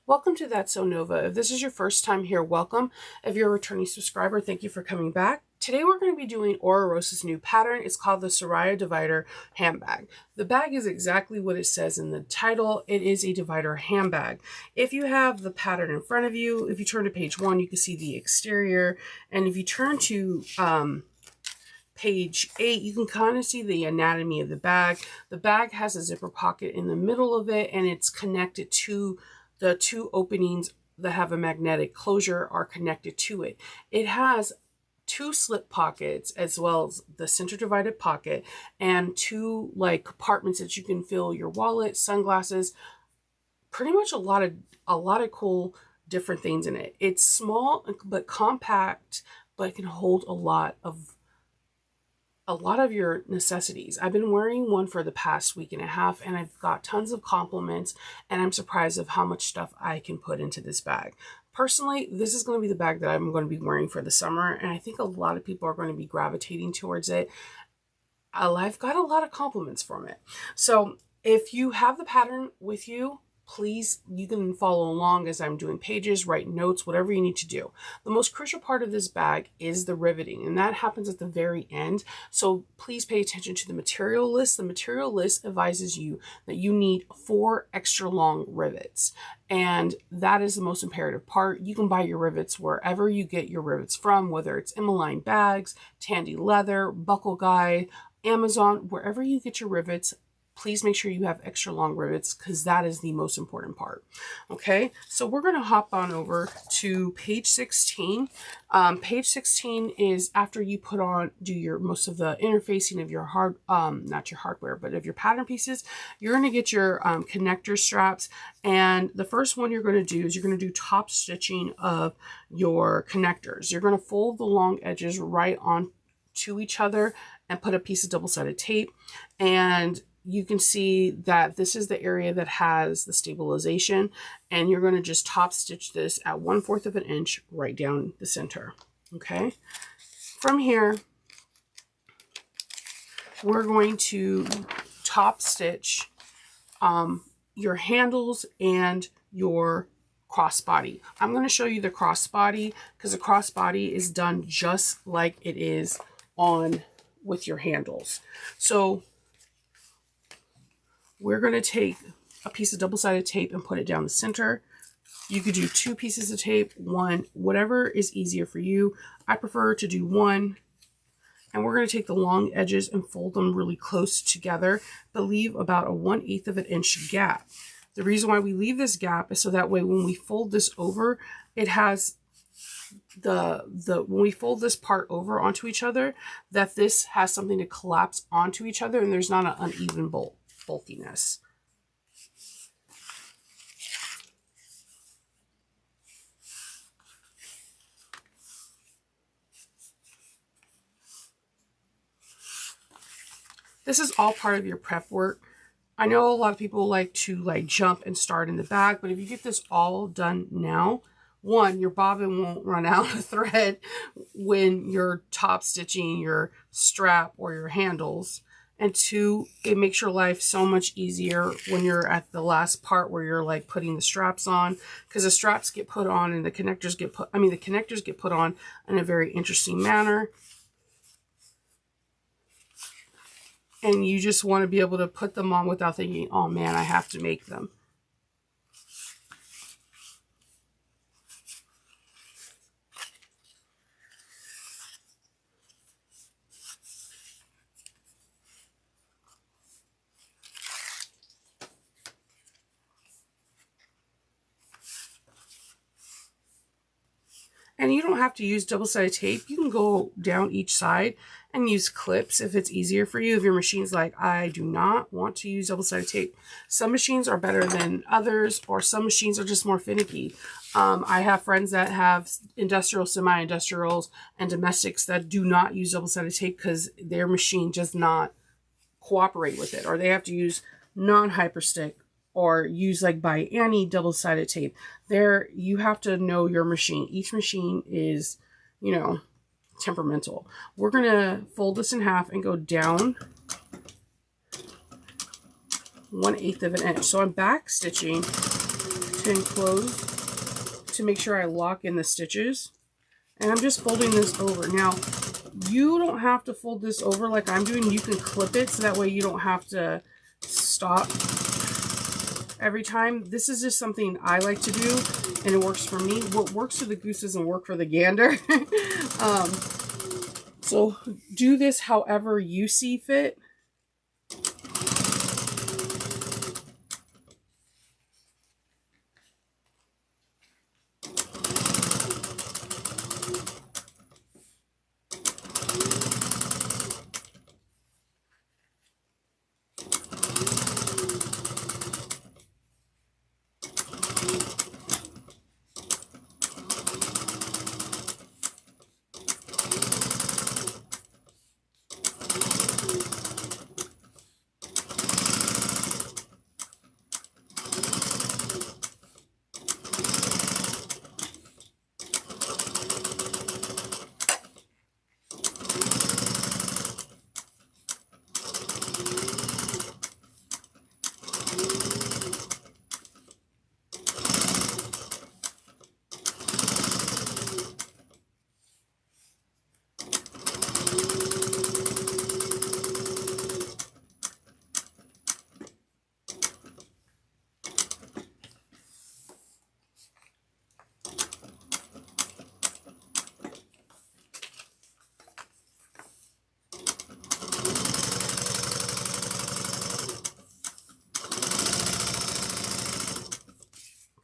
Welcome to That's So Nova. If this is your first time here, welcome. If you're a returning subscriber, thank you for coming back. Today we're going to be doing Oro Rosa's new pattern. It's called the Soraya Divider Handbag. The bag is exactly what it says in the title. It is a divider handbag. If you have the pattern in front of you, if you turn to page 1, you can see the exterior. And if you turn to page 8, you can kind of see the anatomy of the bag. The bag has a zipper pocket in the middle of it, and it's connected to the two openings that have a magnetic closure are connected to it. It has 2 slip pockets as well as the center divided pocket and 2 like compartments that you can fill your wallet, sunglasses, pretty much a lot of cool different things in it. It's small but compact, but it can hold a lot of your necessities. I've been wearing one for the past week and a half, and I've got tons of compliments, and I'm surprised of how much stuff I can put into this bag. Personally, this is going to be the bag that I'm going to be wearing for the summer, and I think a lot of people are going to be gravitating towards it. I've got a lot of compliments from it. So if you have the pattern with you, please, you can follow along as I'm doing pages, write notes, whatever you need to do. The most crucial part of this bag is the riveting, and that happens at the very end. So please pay attention to the material list. The material list advises you that you need 4 extra long rivets, and that is the most imperative part. You can buy your rivets wherever you get your rivets from, whether it's Emmeline Bags, Tandy Leather, Buckle Guide, Amazon, wherever you get your rivets. Please make sure you have extra long rivets because that is the most important part. Okay, so we're going to hop on over to page 16. Page 16 is after you do your most of the interfacing of your not your hardware, but of your pattern pieces. You're going to get your connector straps, and the first one you're going to do is you're going to do top stitching of your connectors. You're going to fold the long edges right on to each other and put a piece of double-sided tape, and you can see that this is the area that has the stabilization, and you're going to just top stitch this at 1/4 of an inch right down the center. Okay, from here we're going to top stitch your handles and your crossbody. I'm going to show you the crossbody because the crossbody is done just like it is on with your handles. So we're going to take a piece of double-sided tape and put it down the center. You could do 2 pieces of tape, 1, whatever is easier for you. I prefer to do 1. And we're going to take the long edges and fold them really close together, but leave about a 1/8 of an inch gap. The reason why we leave this gap is so that way when we fold this over, it has when we fold this part over onto each other, that this has something to collapse onto each other and there's not an uneven bulkiness. This is all part of your prep work. I know a lot of people like to jump and start in the back, but if you get this all done now, 1, your bobbin won't run out of thread when you're top stitching your strap or your handles. And 2, it makes your life so much easier when you're at the last part where you're like putting the straps on, because the straps get put on and the connectors get put on in a very interesting manner. And you just want to be able to put them on without thinking, oh man, I have to make them. And you don't have to use double-sided tape. You can go down each side and use clips if it's easier for you. If your machine's like, I do not want to use double-sided tape. Some machines are better than others, or some machines are just more finicky. I have friends that have industrial, semi-industrials, and domestics that do not use double-sided tape because their machine does not cooperate with it, or they have to use non-hyperstick or use like by any double-sided tape. There, you have to know your machine. Each machine is, you know, temperamental. We're gonna fold this in half and go down 1/8 of an inch. So I'm back stitching open close to make sure I lock in the stitches. And I'm just folding this over. Now, you don't have to fold this over like I'm doing. You can clip it so that way you don't have to stop every time. This is just something I like to do, and it works for me. What works for the goose doesn't work for the gander. So do this however you see fit.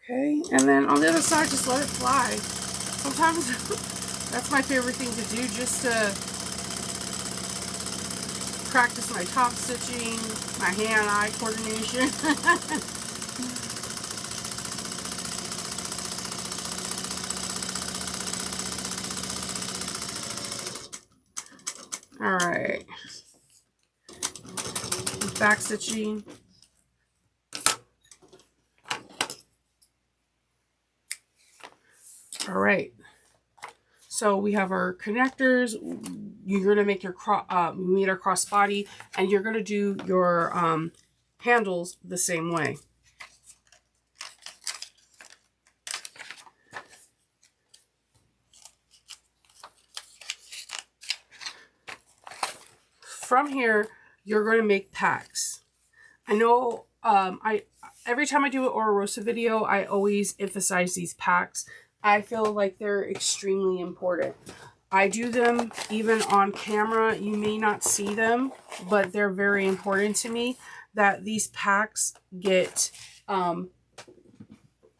Okay, and then on the other side, just let it fly. Sometimes that's my favorite thing to do, just to practice my top stitching, my hand-eye coordination. All right, back stitching. All right, so we have our connectors. You're going to make your we made our crossbody, and you're going to do your handles the same way. From here, you're going to make packs. I know every time I do an Oro Rosa video, I always emphasize these packs. I feel like they're extremely important. I do them even on camera. You may not see them, but they're very important to me that these packs get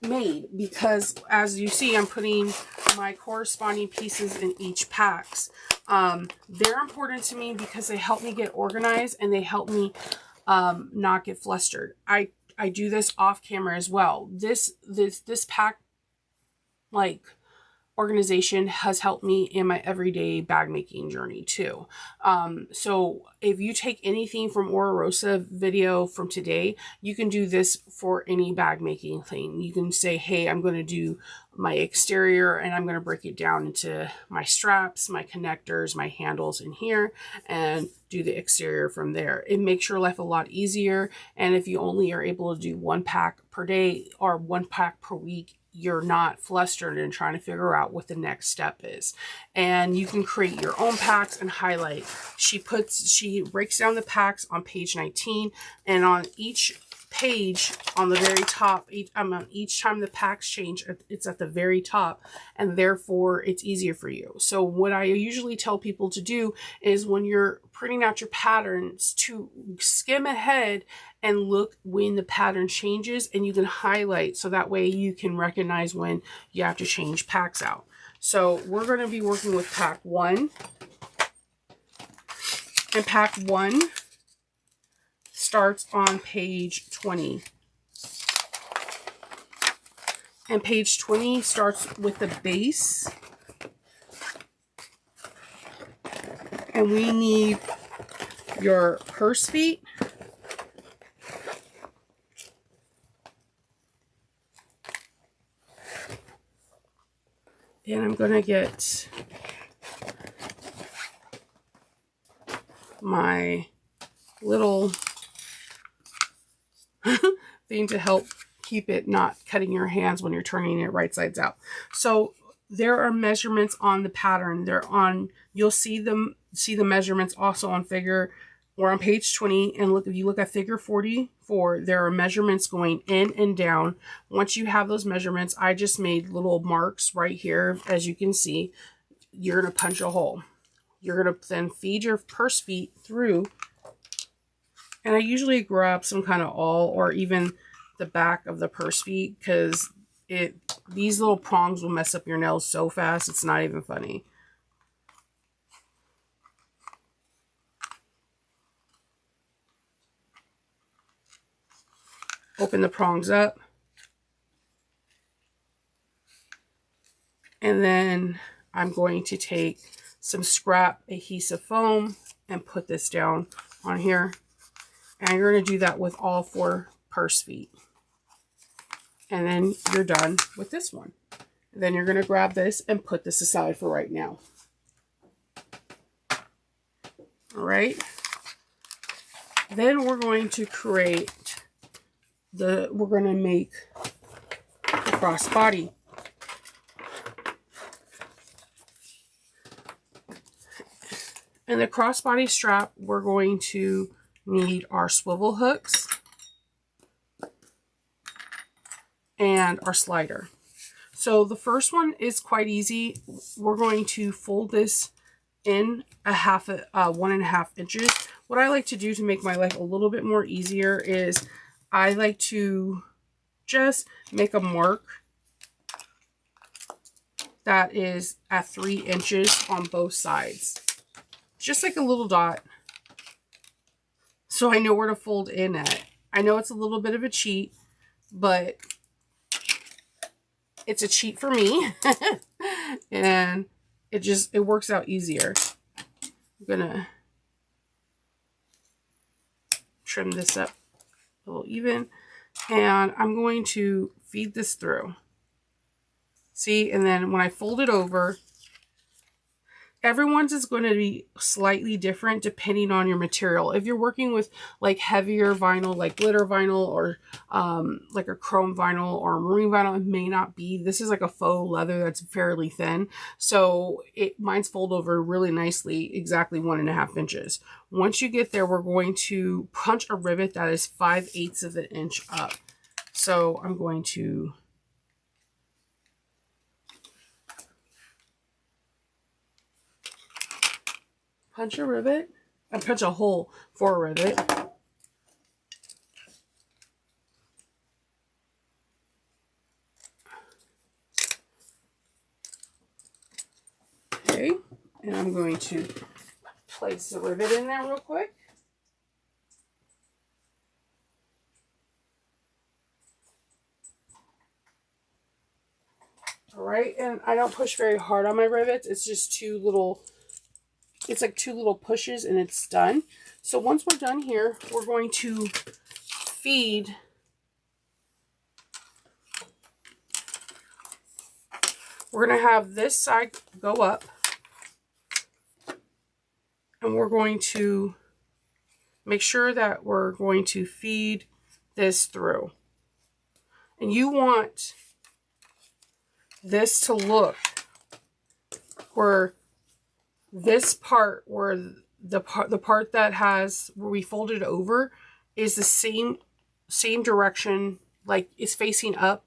made, because as you see, I'm putting my corresponding pieces in each packs. They're important to me because they help me get organized and they help me not get flustered. I do this off camera as well. This pack like organization has helped me in my everyday bag making journey too. So if you take anything from Oro Rosa video from today, you can do this for any bag making thing. You can say, hey, I'm going to do my exterior and I'm going to break it down into my straps, my connectors, my handles in here, and do the exterior from there. It makes your life a lot easier. And if you only are able to do one pack per day or one pack per week, you're not flustered and trying to figure out what the next step is. And you can create your own packs and highlight. She breaks down the packs on page 19, and on each page on the very top, each time the packs change, it's at the very top, and therefore it's easier for you. So what I usually tell people to do is when you're printing out your patterns, to skim ahead and look when the pattern changes, and you can highlight so that way you can recognize when you have to change packs out. So we're going to be working with pack 1, and pack 1 starts on page 20. And page 20 starts with the base. And we need your purse feet. And I'm going to get my little thing to help keep it not cutting your hands when you're turning it right sides out. So there are measurements on the pattern. They're on, you'll see the measurements also on figure or on page 20. And look, if you look at figure 44, there are measurements going in and down. Once you have those measurements, I just made little marks right here. As you can see, you're going to punch a hole. You're going to then feed your purse feet through. And I usually grab some kind of awl or even the back of the purse feet, because these little prongs will mess up your nails so fast, it's not even funny. Open the prongs up. And then I'm going to take some scrap adhesive foam and put this down on here. And you're going to do that with all 4 purse feet. And then you're done with this one. And then you're going to grab this and put this aside for right now. All right. Then we're going to create we're going to make the crossbody. And the crossbody strap, we're going to need our swivel hooks and our slider. So the first one is quite easy. We're going to fold this in 1.5 inches. What I like to do to make my life a little bit more easier is I like to just make a mark that is at 3 inches on both sides. Just like a little dot. So I know where to fold in at. I know it's a little bit of a cheat, but it's a cheat for me. And it works out easier. I'm gonna trim this up a little even, and I'm going to feed this through. See, and then when I fold it over, everyone's is going to be slightly different depending on your material. If you're working with like heavier vinyl, like glitter vinyl, or like a chrome vinyl or a marine vinyl, it may not be. This is like a faux leather that's fairly thin. So mine's fold over really nicely, exactly 1.5 inches. Once you get there, we're going to punch a rivet that is 5/8 of an inch up. So I'm going to punch a rivet and punch a hole for a rivet. Okay, and I'm going to place the rivet in there real quick. All right, and I don't push very hard on my rivets. It's just 2 little, it's like 2 little pushes and it's done. So once we're done here, we're going to feed we're going to have this side go up, and we're going to make sure that we're going to feed this through. And you want this to look where this part, where the part that has where we folded over is the same direction, like it's facing up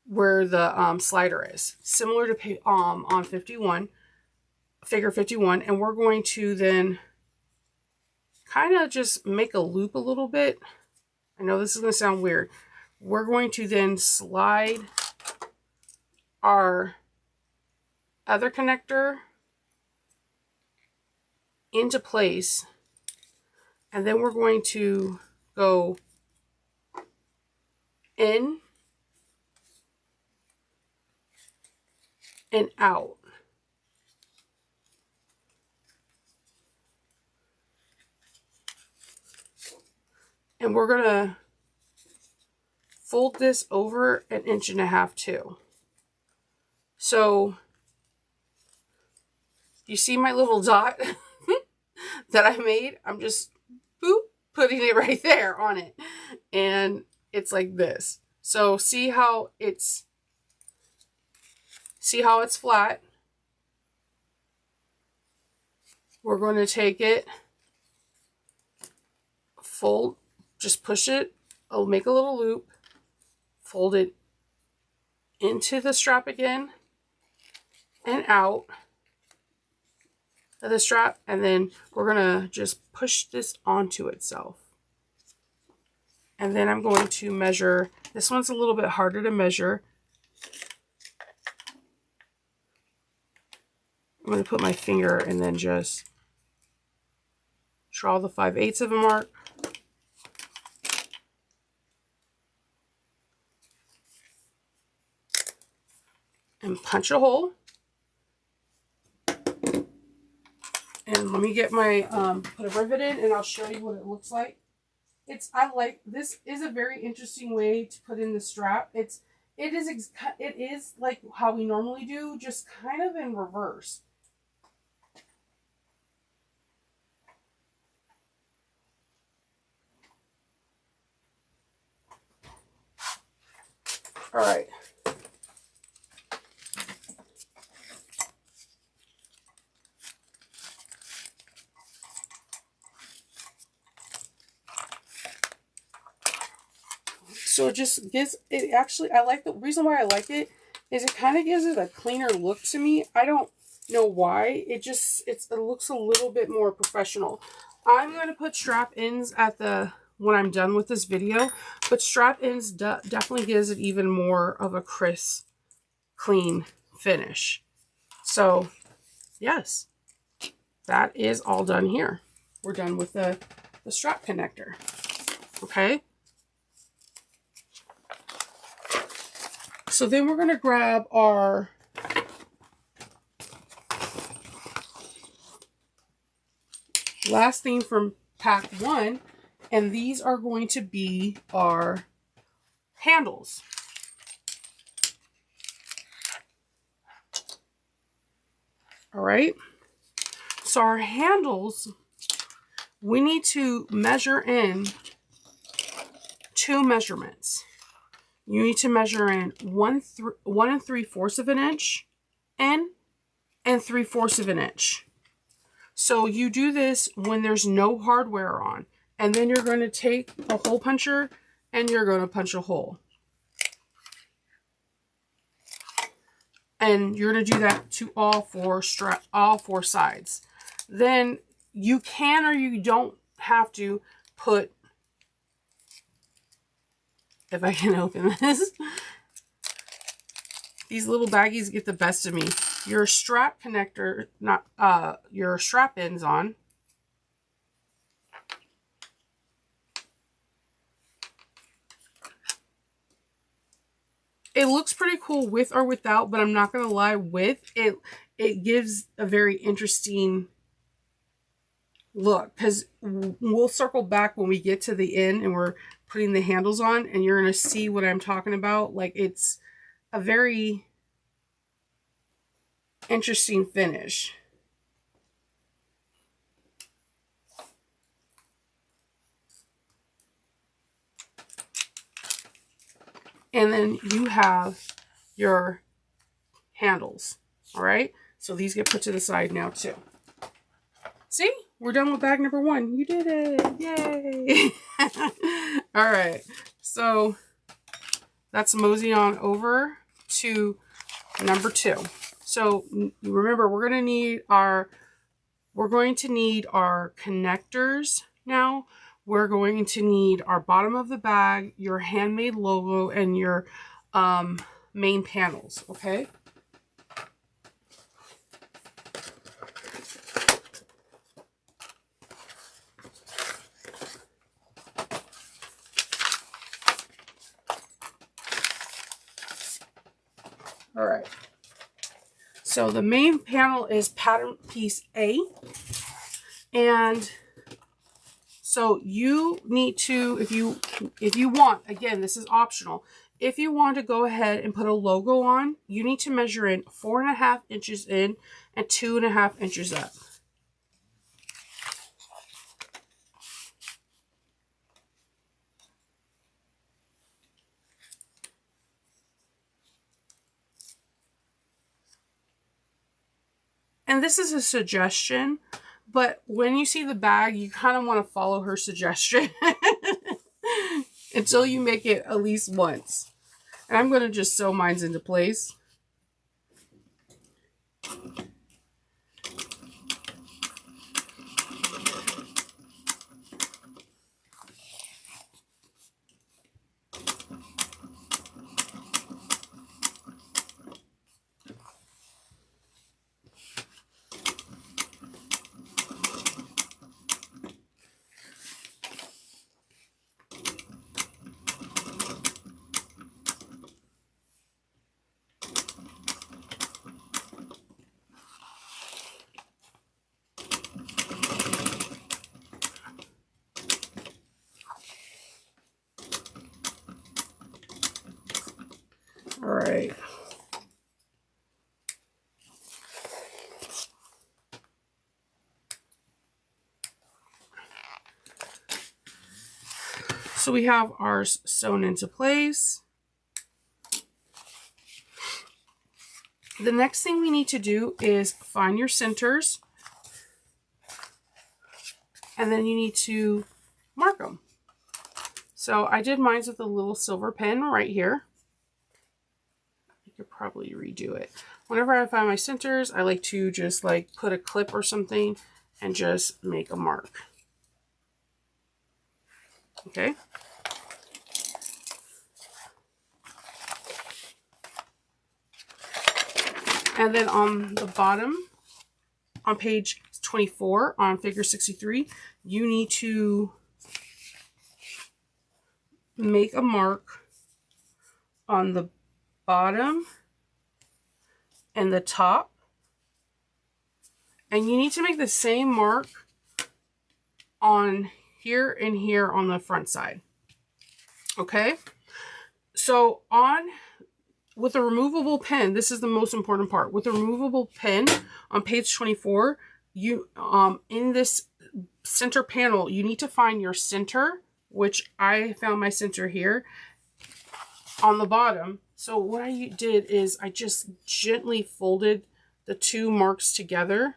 where the slider is, similar to on 51, figure 51. And we're going to then kind of just make a loop a little bit. I know this is going to sound weird. We're going to then slide our other connector into place, and then we're going to go in and out. And we're going to fold this over 1.5 inches too. So you see my little dot that I made? I'm just boop, putting it right there on it. And it's like this. So see how it's flat? We're going to take it, fold, just push it, I'll make a little loop, fold it into the strap again and out of the strap, and then we're going to just push this onto itself. And then I'm going to measure, this one's a little bit harder to measure. I'm going to put my finger and then just draw the 5/8 of a mark. And punch a hole. And let me get my, put a rivet in and I'll show you what it looks like. This is a very interesting way to put in the strap. It is like how we normally do, just kind of in reverse. All right. So it just gives it, actually, I like the reason why I like it is it kind of gives it a cleaner look to me. I don't know why. It looks a little bit more professional. I'm going to put strap ins at when I'm done with this video, but strap ins definitely gives it even more of a crisp, clean finish. So yes, that is all done here. We're done with the strap connector. Okay. So then we're going to grab our last thing from pack 1, and these are going to be our handles. All right. So our handles, we need to measure in 2 measurements. You need to measure in 1 3/4 of an inch and 3/4 of an inch. So you do this when there's no hardware on, and then you're going to take a hole puncher and you're going to punch a hole. And you're going to do that to all 4 sides. Then you can or you don't have to put, if I can open this, these little baggies get the best of me. Your strap connector, your strap ends on. It looks pretty cool with or without, but I'm not going to lie, with it, it gives a very interesting look, because we'll circle back when we get to the end and we're putting the handles on, and you're going to see what I'm talking about. Like, it's a very interesting finish. And then you have your handles. All right. So these get put to the side now too. See, we're done with bag number 1. You did it. Yay. All right. So that's mosey on over to number 2. So remember, we're going to need our connectors now. We're going to need our bottom of the bag, your handmade logo, and your main panels, okay? All right. So the main panel is pattern piece A, and so you need to, if you want, again, this is optional. If you want to go ahead and put a logo on, you need to measure in 4.5 inches in and 2.5 inches up. And this is a suggestion, but when you see the bag, you kind of want to follow her suggestion until you make it at least once. And I'm going to just sew mine into place. All right. So we have ours sewn into place. The next thing we need to do is find your centers, and then you need to mark them. So I did mine with a little silver pen right here. You could probably redo it. Whenever I find my centers, I like to just like put a clip or something and just make a mark. Okay. And then on the bottom, on page 24, on figure 63, you need to make a mark on the bottom and the top. And you need to make the same mark on here and here on the front side. Okay? So with a removable pen, this is the most important part. With a removable pen on page 24, you in this center panel, you need to find your center, which I found my center here on the bottom. So what I did is I just gently folded the two marks together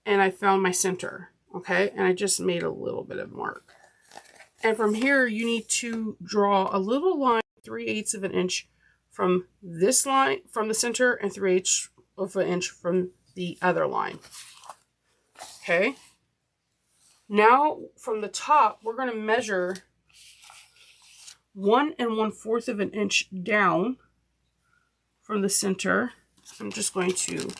and I found my center. Okay, and I just made a little bit of mark. And from here, you need to draw a little line 3/8 of an inch from this line, from the center, and 3/8 of an inch from the other line. Okay. Now, from the top, we're going to measure 1 1/4 of an inch down from the center. I'm just going to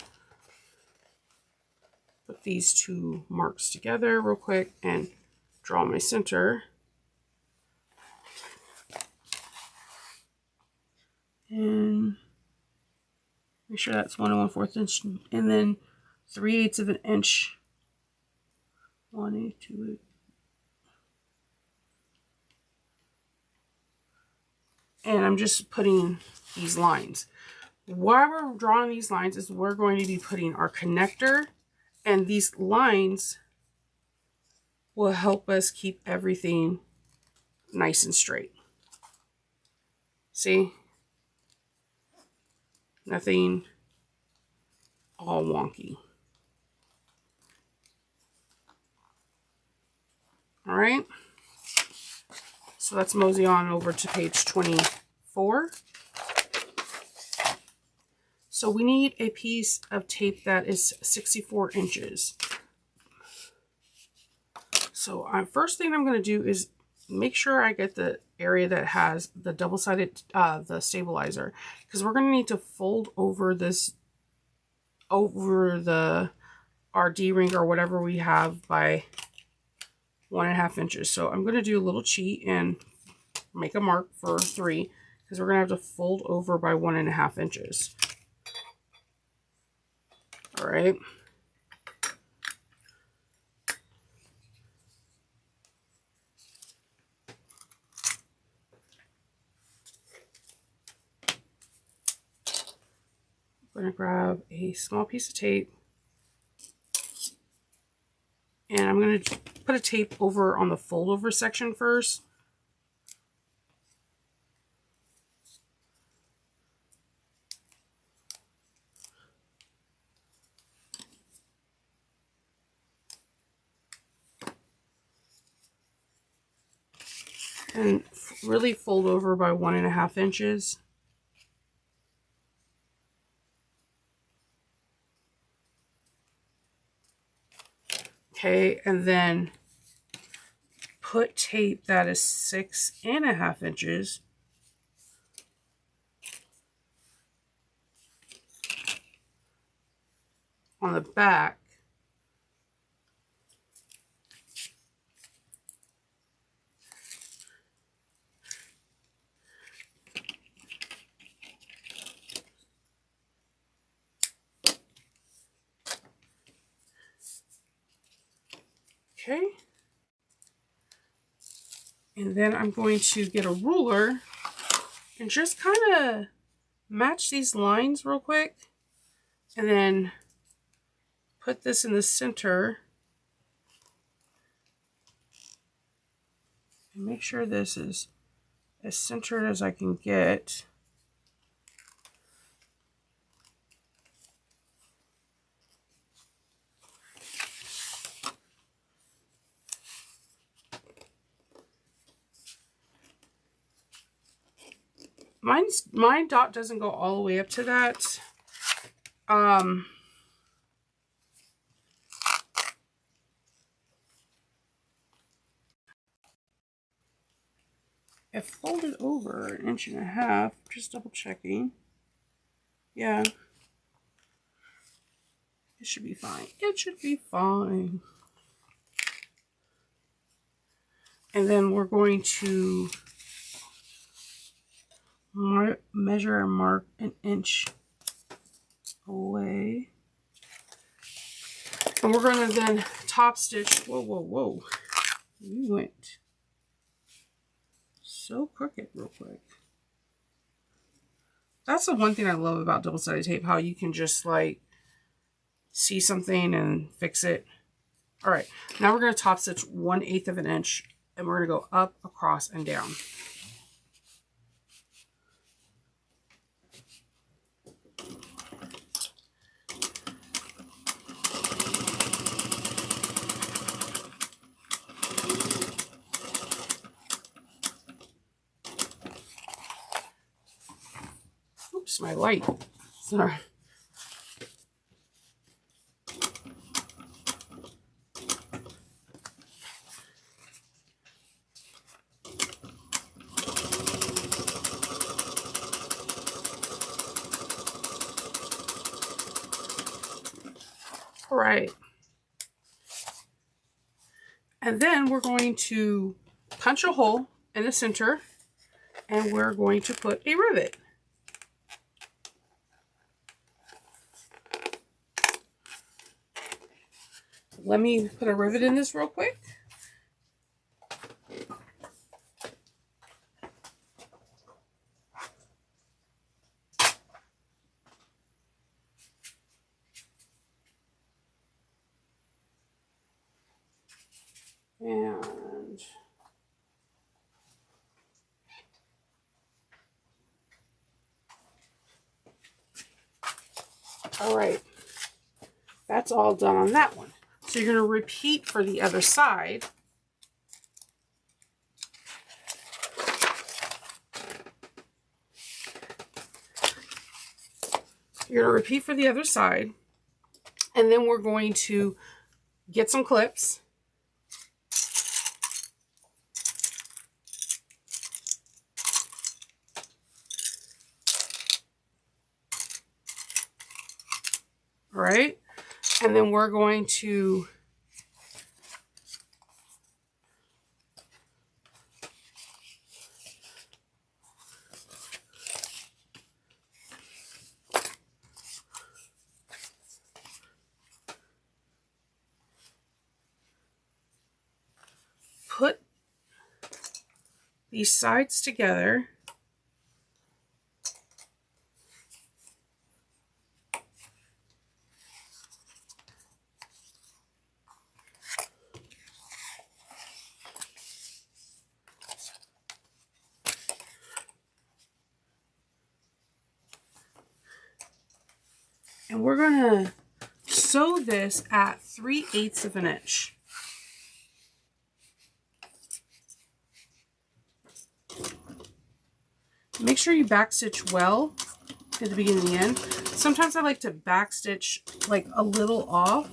put these two marks together real quick and draw my center. And make sure that's 1 1/4 inch, and then 3/8 of an inch. 1, 8, 2, 8. And I'm just putting these lines. While we're drawing these lines is we're going to be putting our connector, and these lines will help us keep everything nice and straight. See? Nothing all wonky. All right. So let's mosey on over to page 24. So we need a piece of tape that is 64 inches. So first thing I'm going to do is make sure I get the area that has the double-sided, the stabilizer, because we're going to need to fold over this, over our D-ring or whatever we have by 1.5 inches. So I'm going to do a little cheat and make a mark for 3, because we're going to have to fold over by 1.5 inches. All right. I'm going to grab a small piece of tape, and I'm going to put a tape over on the fold over section first. and really fold over by 1.5 inches. Okay, and then put tape that is 6.5 inches on the back. Okay. And then I'm going to get a ruler and just kind of match these lines real quick. And then put this in the center. And make sure this is as centered as I can get. My dot doesn't go all the way up to that. I folded over 1.5 inches, just double checking. Yeah. It should be fine. It should be fine. And then we're going to measure and mark 1 inch away. And we're going to then top stitch. Whoa, whoa, whoa. We went so crooked real quick. That's the one thing I love about double-sided tape, how you can just like see something and fix it. All right, now we're going to top stitch 1/8 of an inch, and we're going to go up, across, and down. Oops, my light. Sorry. All right. And then we're going to punch a hole in the center, and we're going to put a rivet. Let me put a rivet in this real quick. And all right, that's all done on that one. So you're going to repeat for the other side. You're going to repeat for the other side. And then we're going to get some clips. All right. And then we're going to put these sides together. And we're going to sew this at 3/8 of an inch. Make sure you backstitch well at the beginning and the end. Sometimes I like to backstitch like a little off.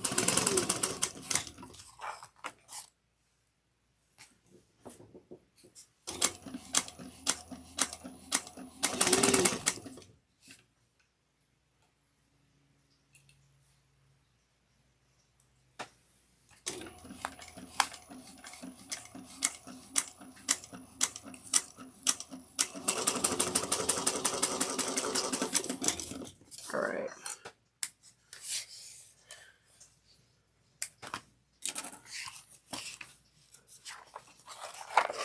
All right.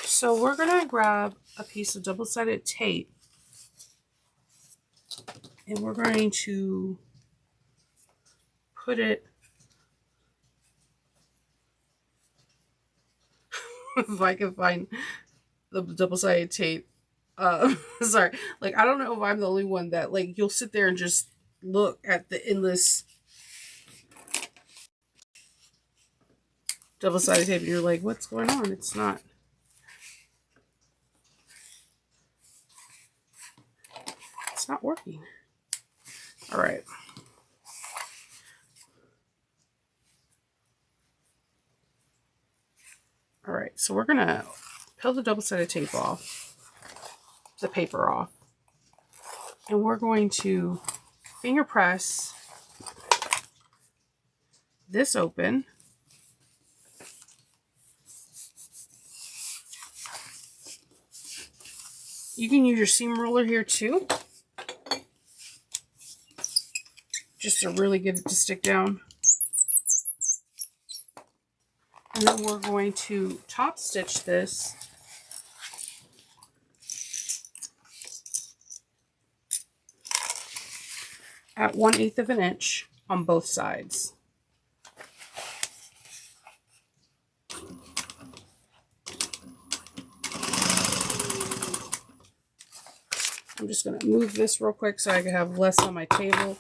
So we're gonna grab a piece of double-sided tape and we're going to put it, if I can find the double-sided tape. Sorry, like I don't know if I'm the only one that like you'll sit there and just look at the endless double-sided tape and you're like, what's going on? It's not working. All right. All right, so we're gonna peel the double-sided tape off, the paper off, and we're going to finger press this open. You can use your seam roller here too, just to really get it to stick down. And then we're going to top stitch this at 1/8 of an inch on both sides. I'm just going to move this real quick so I can have less on my table.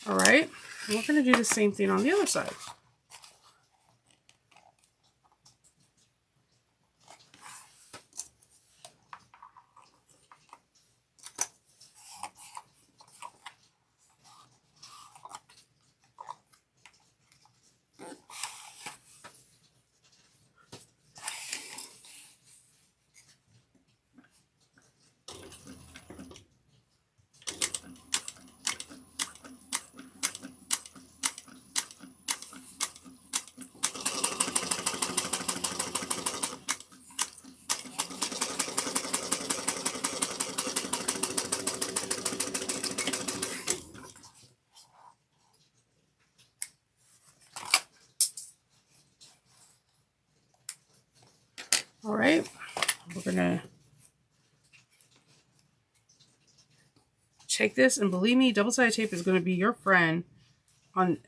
All right, and we're going to do the same thing on the other side. All right, we're gonna take this, and believe me, double-sided tape is going to be your friend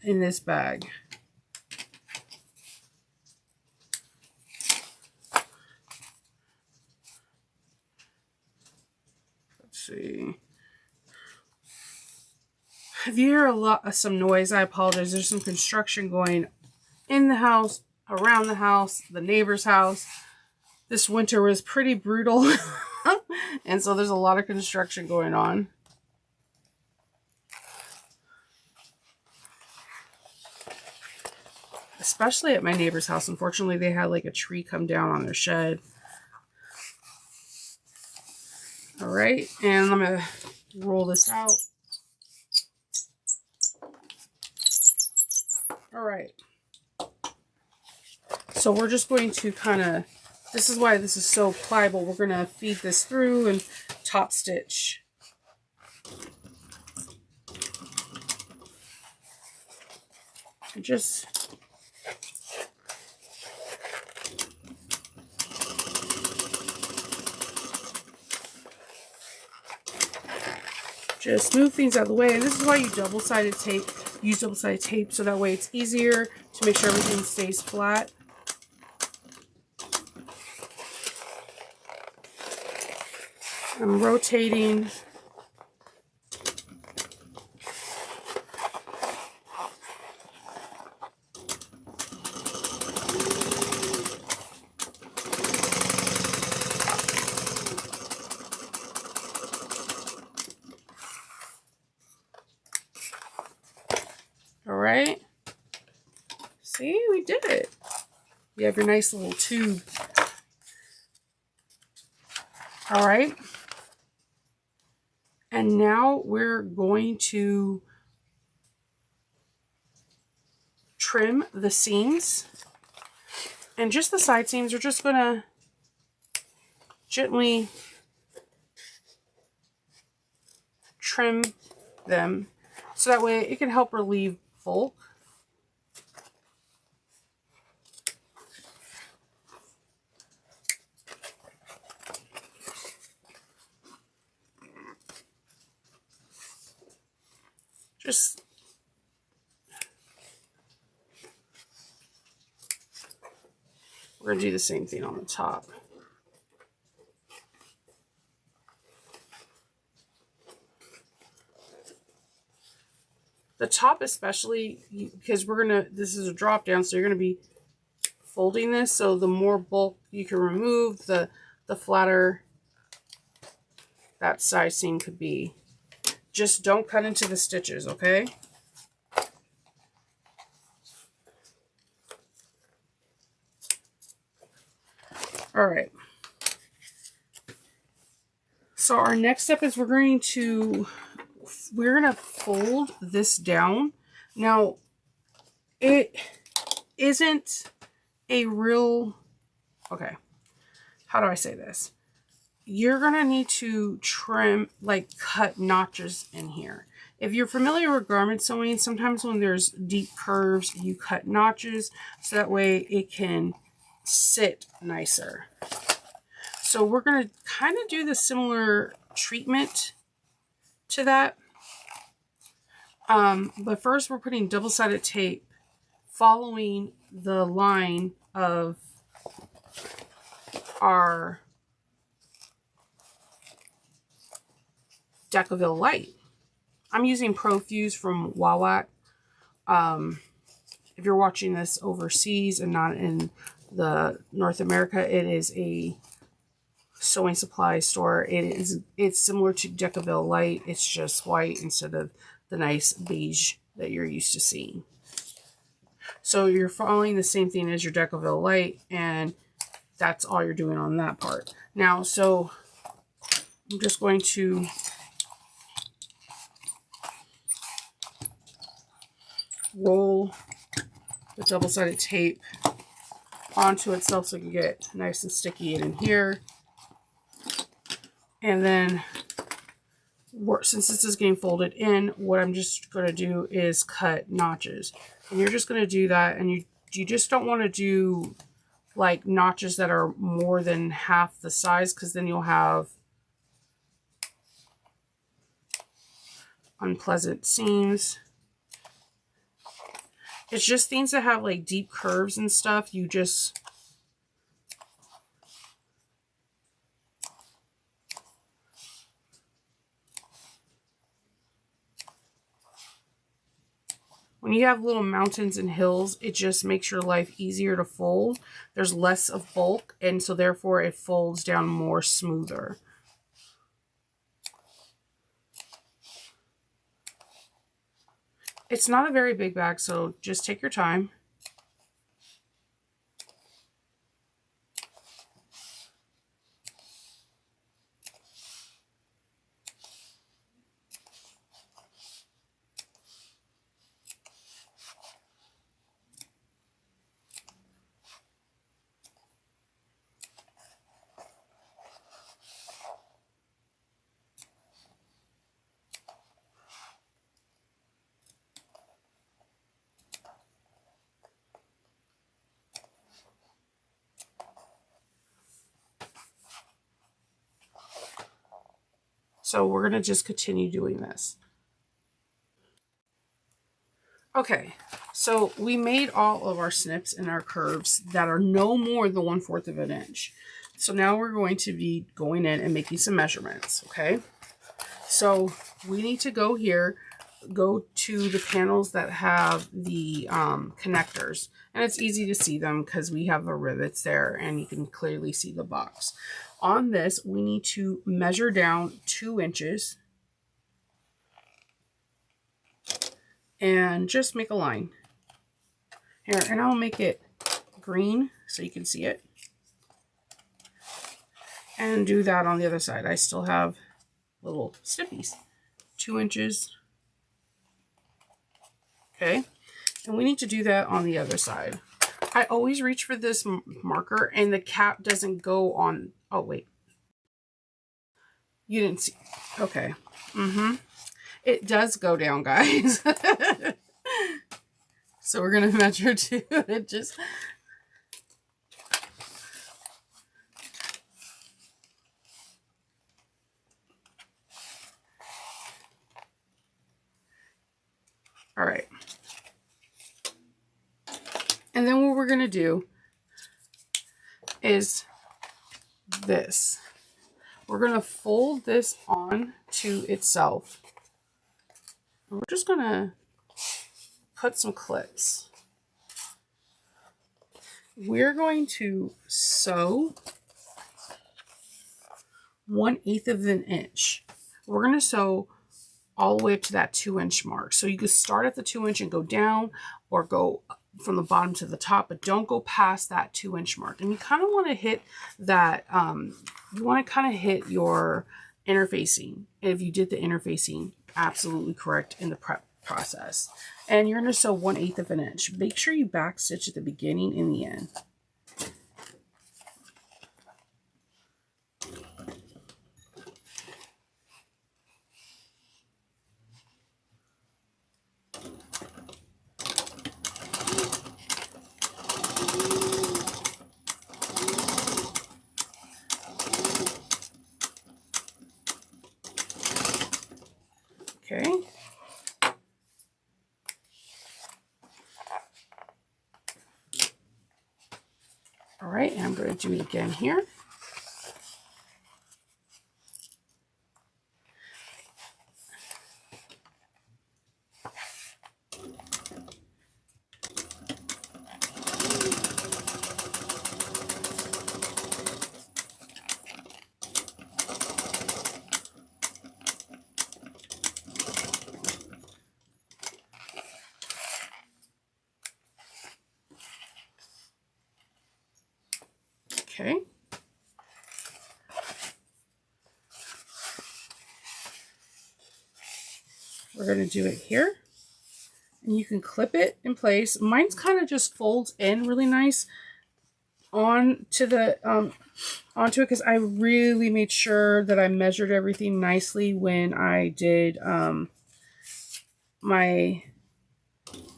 in this bag. Let's see. If you hear some noise, I apologize. There's some construction going in the house, around the house, the neighbor's house. This winter was pretty brutal. And so there's a lot of construction going on. Especially at my neighbor's house. Unfortunately, they had like a tree come down on their shed. All right, and I'm gonna roll this out. All right. So we're just going to kind of, this is why this is so pliable. We're going to feed this through and top stitch. Just move things out of the way. And this is why you use double-sided tape, so that way it's easier to make sure everything stays flat. I'm rotating. All right. See, we did it. You have your nice little tube. All right. And now we're going to trim the seams. And just the side seams, we're just going to gently trim them so that way it can help relieve bulk. We're going to do the same thing on the top. The top especially, because this is a drop down, so you're going to be folding this, so the more bulk you can remove, the flatter that side seam could be. Just don't cut into the stitches, okay? All right. So our next step is we're going to fold this down. Now, it isn't a real, okay, how do I say this? You're going to need to trim, like cut notches in here. If you're familiar with garment sewing, sometimes when there's deep curves, you cut notches so that way it can sit nicer. So we're going to kind of do the similar treatment to that. But first we're putting double-sided tape following the line of our Decaville Light. I'm using Profuse from Wawak. If you're watching this overseas and not in the North America, it is a sewing supply store. It's similar to Decaville Light. It's just white instead of the nice beige that you're used to seeing. So you're following the same thing as your Decaville Light, and that's all you're doing on that part. Now, so I'm just going to roll the double-sided tape onto itself so it can get nice and sticky in here. And then, since this is getting folded in, what I'm just going to do is cut notches. And you're just going to do that, and you just don't want to do like notches that are more than half the size, because then you'll have unpleasant seams. It's just things that have like deep curves and stuff. You just when you have little mountains and hills, it just makes your life easier to fold. There's less of bulk, and so therefore it folds down more smoother. It's not a very big bag, so just take your time. So we're going to just continue doing this. Okay, so we made all of our snips and our curves that are no more than 1/4 of an inch. So now we're going to be going in and making some measurements, okay? So we need to go here, go to the panels that have the connectors. And it's easy to see them because we have the rivets there and you can clearly see the box. On this, we need to measure down 2 inches. And just make a line here, and I'll make it green so you can see it, and do that on the other side. I still have little snippies, 2 inches. Okay, and we need to do that on the other side. I always reach for this marker and the cap doesn't go on. Oh wait, you didn't see. Okay, it does go down, guys. So we're gonna measure 2 inches. All right. And then what we're going to do is this. We're going to fold this on to itself. And we're just going to put some clips. We're going to sew 1/8 of an inch. We're going to sew all the way up to that 2 inch mark. So you can start at the 2 inch and go down, or go from the bottom to the top, but don't go past that 2 inch mark. And you kind of want to hit that, you want to kind of hit your interfacing. And if you did the interfacing absolutely correct in the prep process. And you're going to sew 1/8 of an inch. Make sure you back stitch at the beginning and the end. Okay. All right, and I'm going to do it again here. Okay. We're going to do it here. And you can clip it in place. Mine's kind of just folds in really nice onto the onto it, because I really made sure that I measured everything nicely when I did my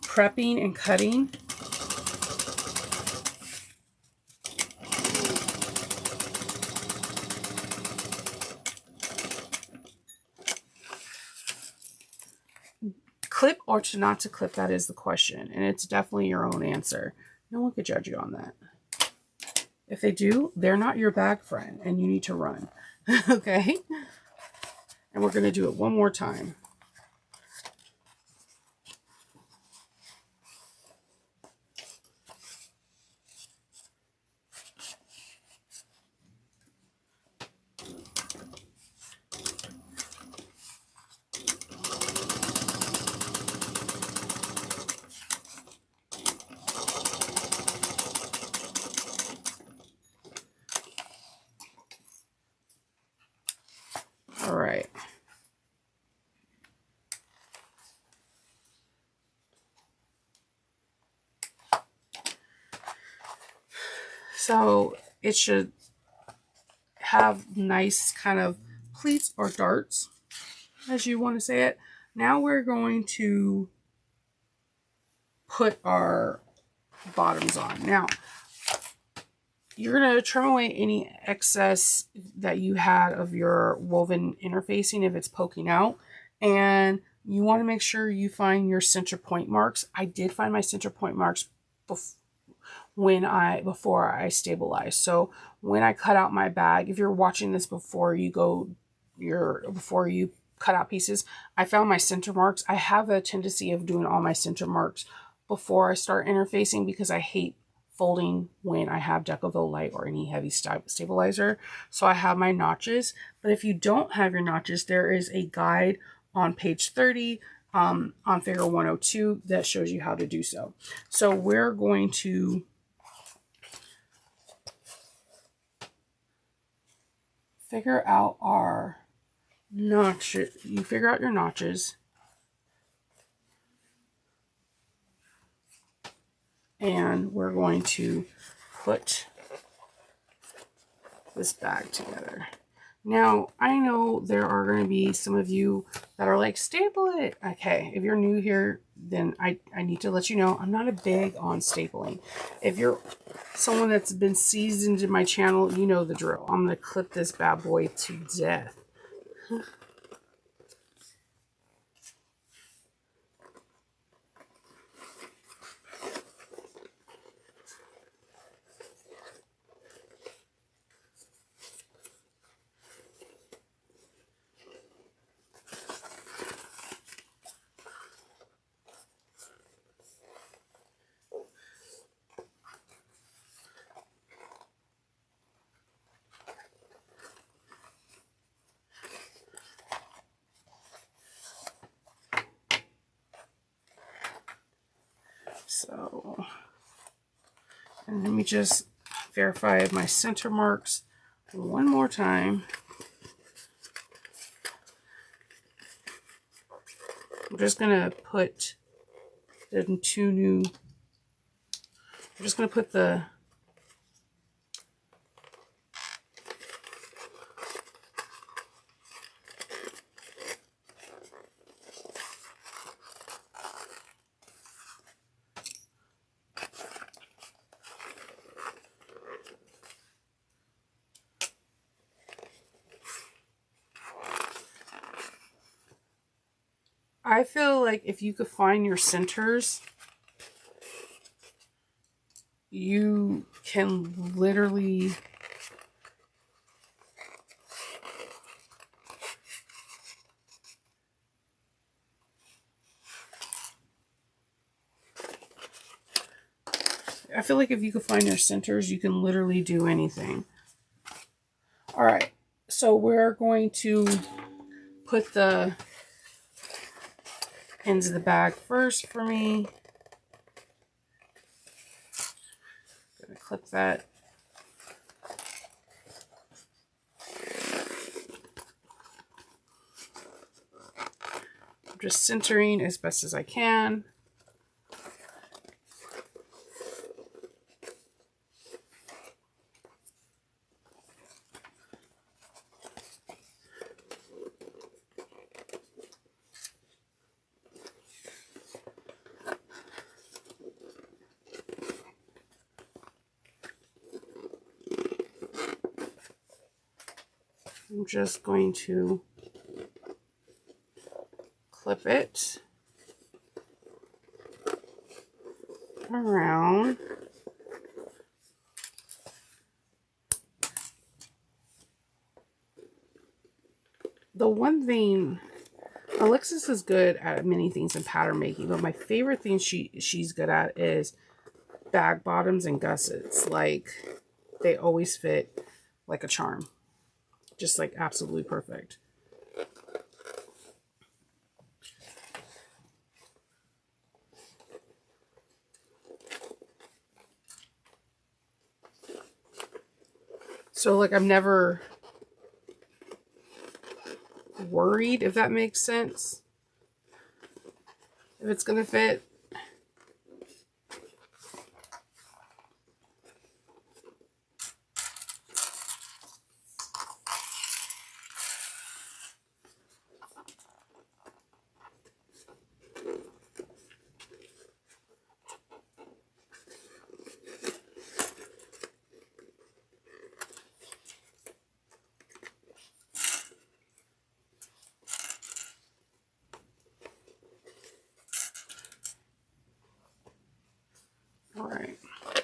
prepping and cutting. Clip or to not to clip, that is the question, and it's definitely your own answer. No one could judge you on that. If they do, they're not your bag friend and you need to run. Okay, and we're going to do it one more time. All right. So it should have nice kind of pleats or darts, as you want to say it. Now we're going to put our bottoms on. Now, you're going to trim away any excess that you had of your woven interfacing if it's poking out. And you want to make sure you find your center point marks. I did find my center point marks before I stabilized. So when I cut out my bag, if you're watching this before you cut out pieces, I found my center marks. I have a tendency of doing all my center marks before I start interfacing because I hate folding when I have Decovil Light or any heavy stabilizer. So I have my notches. But if you don't have your notches, there is a guide on page 30 on figure 102 that shows you how to do so. So we're going to figure out our notches. You figure out your notches. And we're going to put this bag together. Now, I know there are going to be some of you that are like, staple it. Okay, if you're new here, then I need to let you know I'm not a big on stapling. If you're someone that's been seasoned in my channel, you know the drill. I'm going to clip this bad boy to death. So, and let me just verify my center marks one more time. I'm just going to put the I'm just going to put the I feel like if you could find your centers, you can literally I feel like if you could find your centers, you can literally do anything. All right, so we're going to put the ends of the bag first for me. Gonna clip that. I'm just centering as best as I can. I'm just going to clip it around. The one thing, Alexis is good at many things in pattern making, but my favorite thing she's good at is bag bottoms and gussets. Like, they always fit like a charm. Just like absolutely perfect. So like I'm never worried, if that makes sense, if it's gonna fit.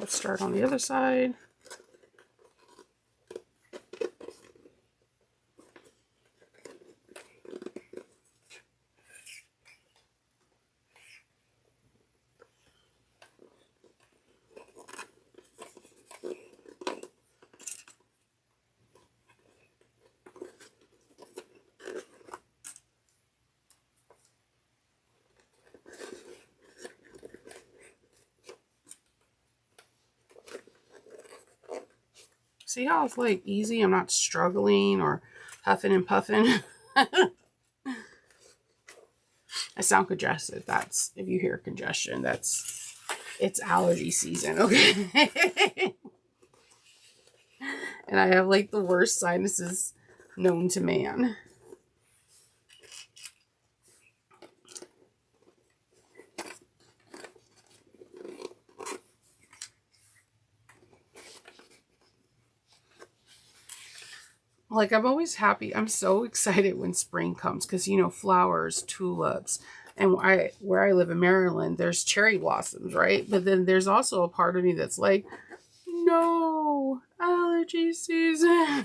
Let's start on the other side. See how it's like easy? I'm not struggling or huffing and puffing. I sound congested. That's, if you hear congestion, it's allergy season, okay? And I have like the worst sinuses known to man. Like, I'm always happy. I'm so excited when spring comes because, you know, flowers, tulips, and where I live in Maryland, there's cherry blossoms, right? But then there's also a part of me that's like, no, allergy season.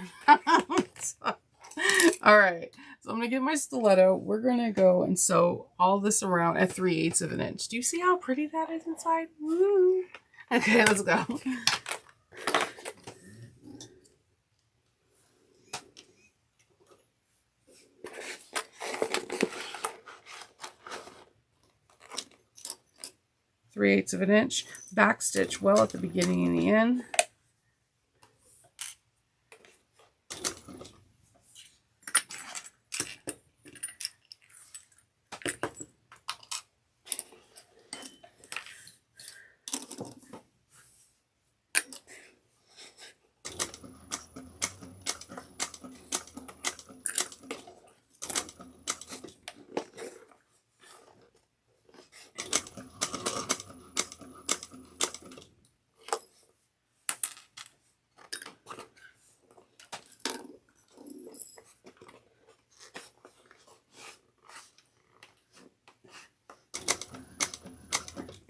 All right, so I'm going to get my stiletto. We're going to go and sew all this around at 3/8 of an inch. Do you see how pretty that is inside? Woo! Okay, let's go. 3/8 of an inch. Back stitch well at the beginning and the end.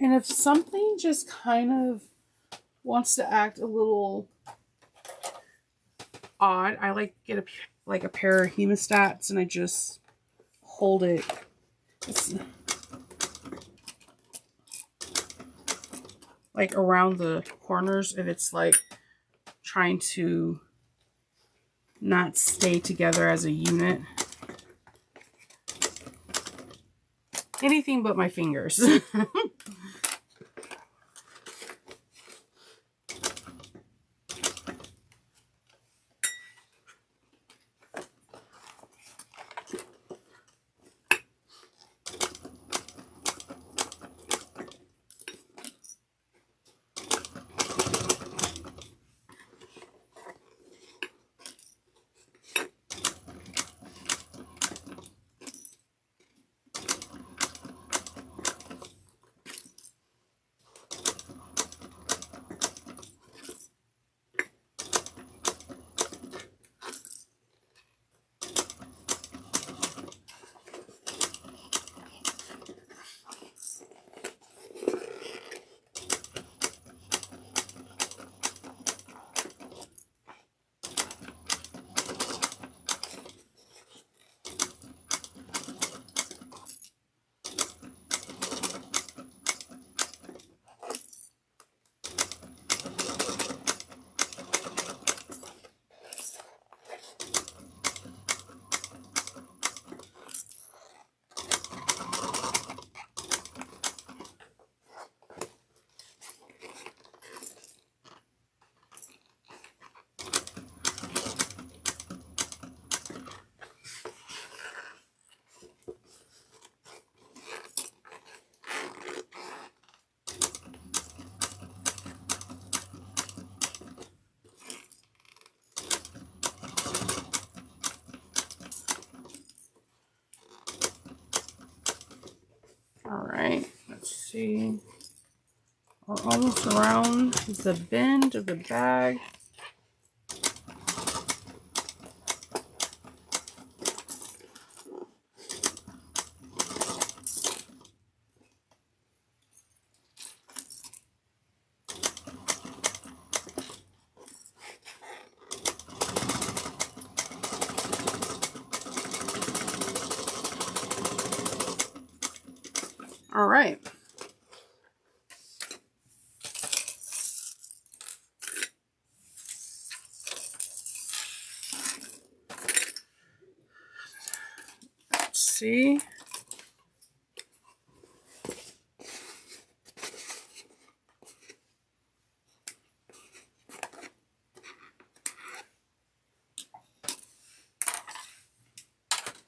And if something just kind of wants to act a little odd, I like get a pair of hemostats and I just hold it. Like around the corners, and it's like trying to not stay together as a unit. Anything but my fingers. All right, let's see. We're almost around the bend of the bag. All right. Let's see.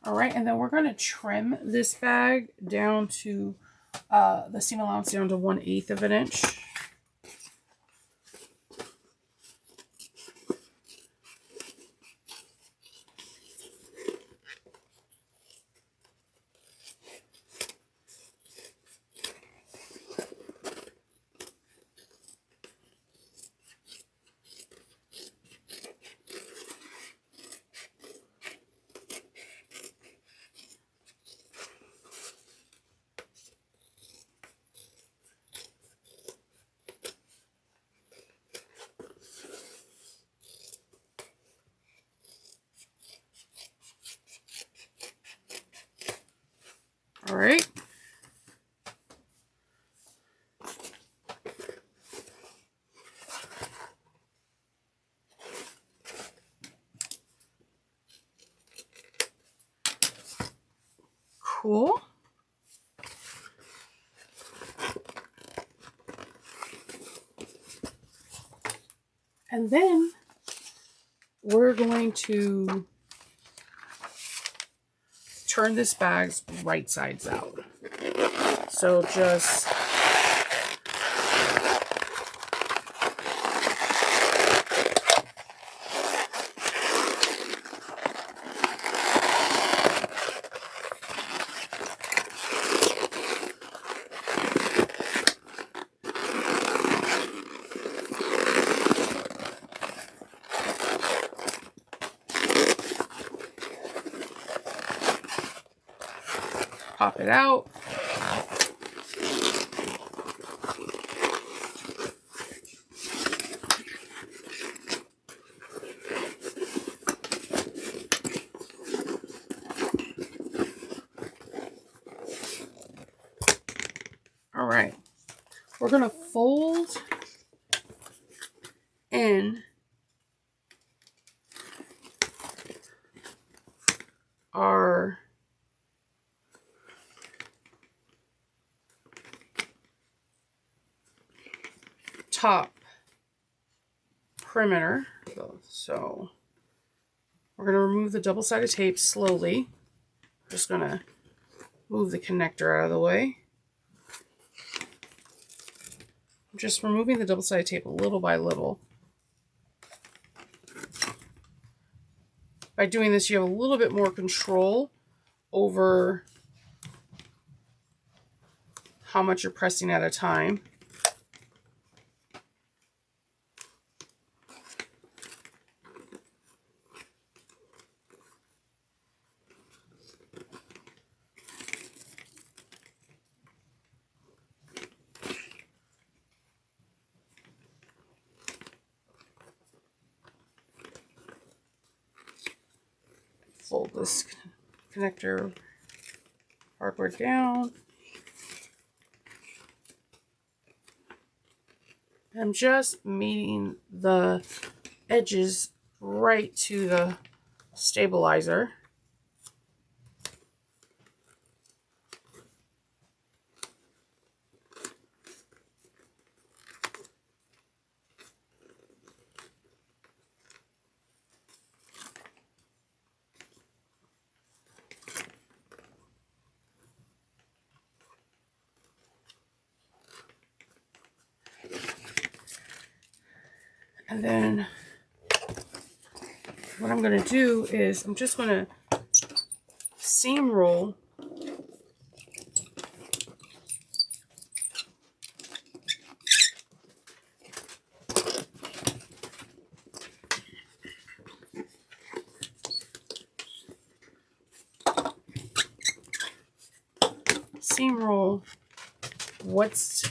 All right, and then we're going to trim this bag down to the seam allowance down to 1/8 of an inch. All right. Cool. And then we're going to turn this bag's right sides out. So just pop it out. All right, we're going to fold in our top perimeter. So we're going to remove the double-sided tape slowly. Just going to move the connector out of the way. I'm just removing the double-sided tape little by little. By doing this, you have a little bit more control over how much you're pressing at a time. Fold this connector hardware down. I'm just meeting the edges right to the stabilizer. And then what I'm going to do is I'm just going to seam roll what's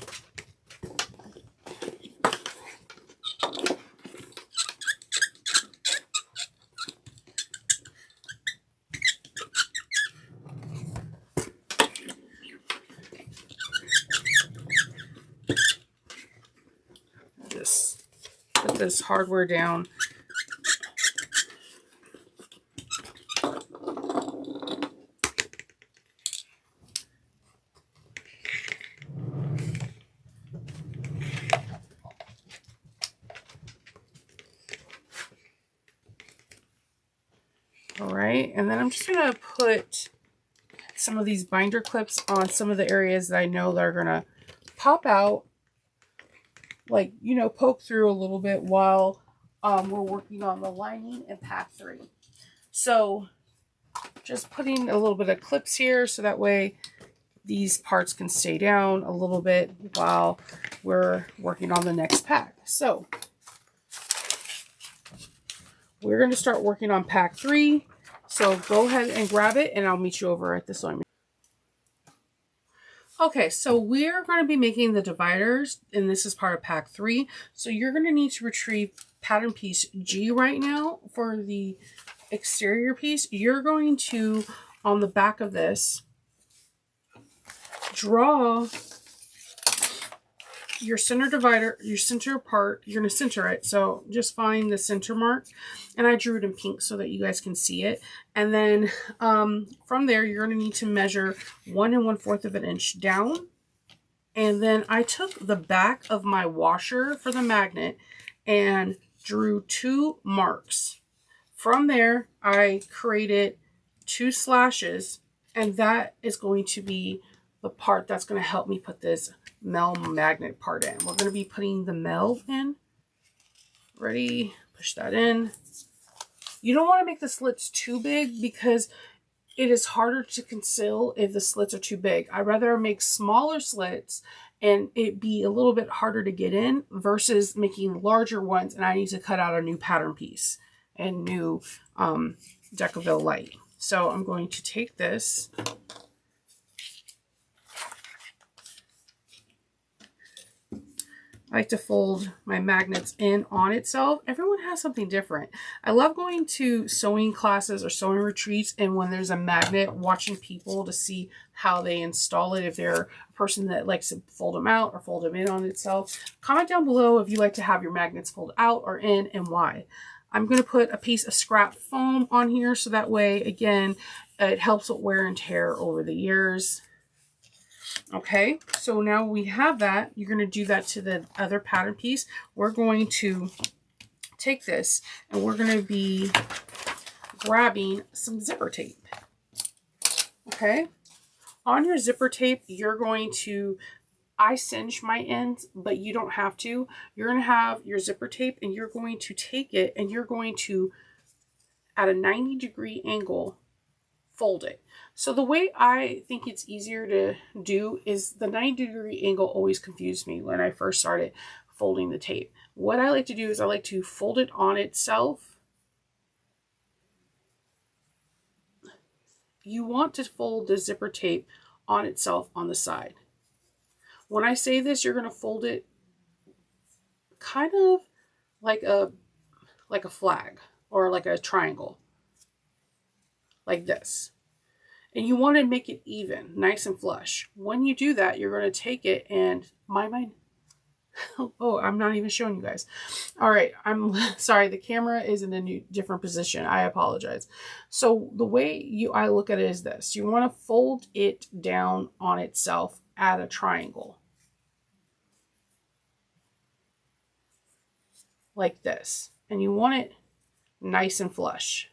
this hardware down. All right, and then I'm just gonna put some of these binder clips on some of the areas that I know that are gonna pop out, like, you know, poke through a little bit while we're working on the lining in pack 3. So just putting a little bit of clips here so that way these parts can stay down a little bit while we're working on the next pack. So we're going to start working on pack 3. So go ahead and grab it and I'll meet you over at the sewing machine. Okay, so we're going to be making the dividers, and this is part of pack 3. So you're going to need to retrieve pattern piece G right now for the exterior piece. You're going to, on the back of this, draw your center divider, your center part. You're going to center it. So just find the center mark. And I drew it in pink so that you guys can see it. And then from there, you're going to need to measure 1 1/4 of an inch down. And then I took the back of my washer for the magnet and drew 2 marks. From there, I created 2 slashes, and that is going to be the part that's going to help me put this Mel magnet part in. We're going to be putting the Mel in. Ready? Push that in. You don't want to make the slits too big because it is harder to conceal if the slits are too big. I'd rather make smaller slits and it be a little bit harder to get in versus making larger ones and I need to cut out a new pattern piece and new Decaville light. So I'm going to take this. I like to fold my magnets in on itself. Everyone has something different. I love going to sewing classes or sewing retreats and when there's a magnet, watching people to see how they install it. If they're a person that likes to fold them out or fold them in on itself. Comment down below if you like to have your magnets fold out or in and why. I'm going to put a piece of scrap foam on here so that way, again, it helps with wear and tear over the years. Okay, so now we have that. You're going to do that to the other pattern piece. We're going to take this and we're going to be grabbing some zipper tape. Okay, on your zipper tape, you're going to, I singe my ends, but you don't have to. You're going to have your zipper tape and you're going to take it and you're going to, at a 90-degree angle, fold it. So the way I think it's easier to do is the 90-degree angle always confused me when I first started folding the tape. What I like to do is I like to fold it on itself. You want to fold the zipper tape on itself on the side. When I say this, you're going to fold it kind of like a flag or like a triangle, like this. And you want to make it even, nice and flush. When you do that, you're going to take it and oh, I'm not even showing you guys. All right, I'm sorry. The camera is in a different position. I apologize. So the way I look at it is this. You want to fold it down on itself at a triangle. Like this. And you want it nice and flush.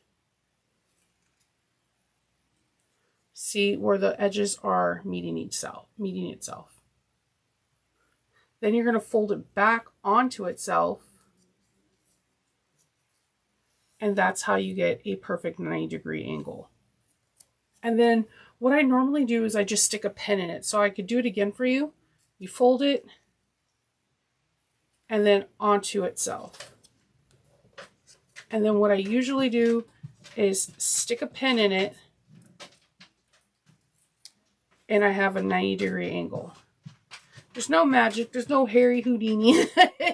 See where the edges are meeting itself. Then you're going to fold it back onto itself. And that's how you get a perfect 90-degree angle. And then what I normally do is I just stick a pin in it. So I could do it again for you. You fold it and then onto itself. And then what I usually do is stick a pin in it. And I have a 90-degree angle. There's no magic. There's no Harry Houdini.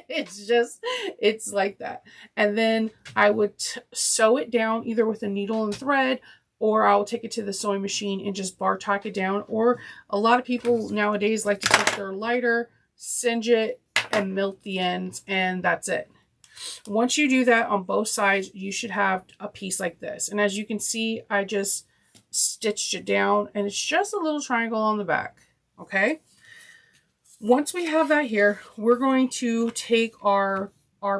It's like that. And then I would sew it down either with a needle and thread, or I'll take it to the sewing machine and just bar tack it down. Or a lot of people nowadays like to take their lighter, singe it, and melt the ends, and that's it. Once you do that on both sides, you should have a piece like this. And as you can see, I just stitched it down, and it's just a little triangle on the back. Okay. Once we have that here, we're going to take our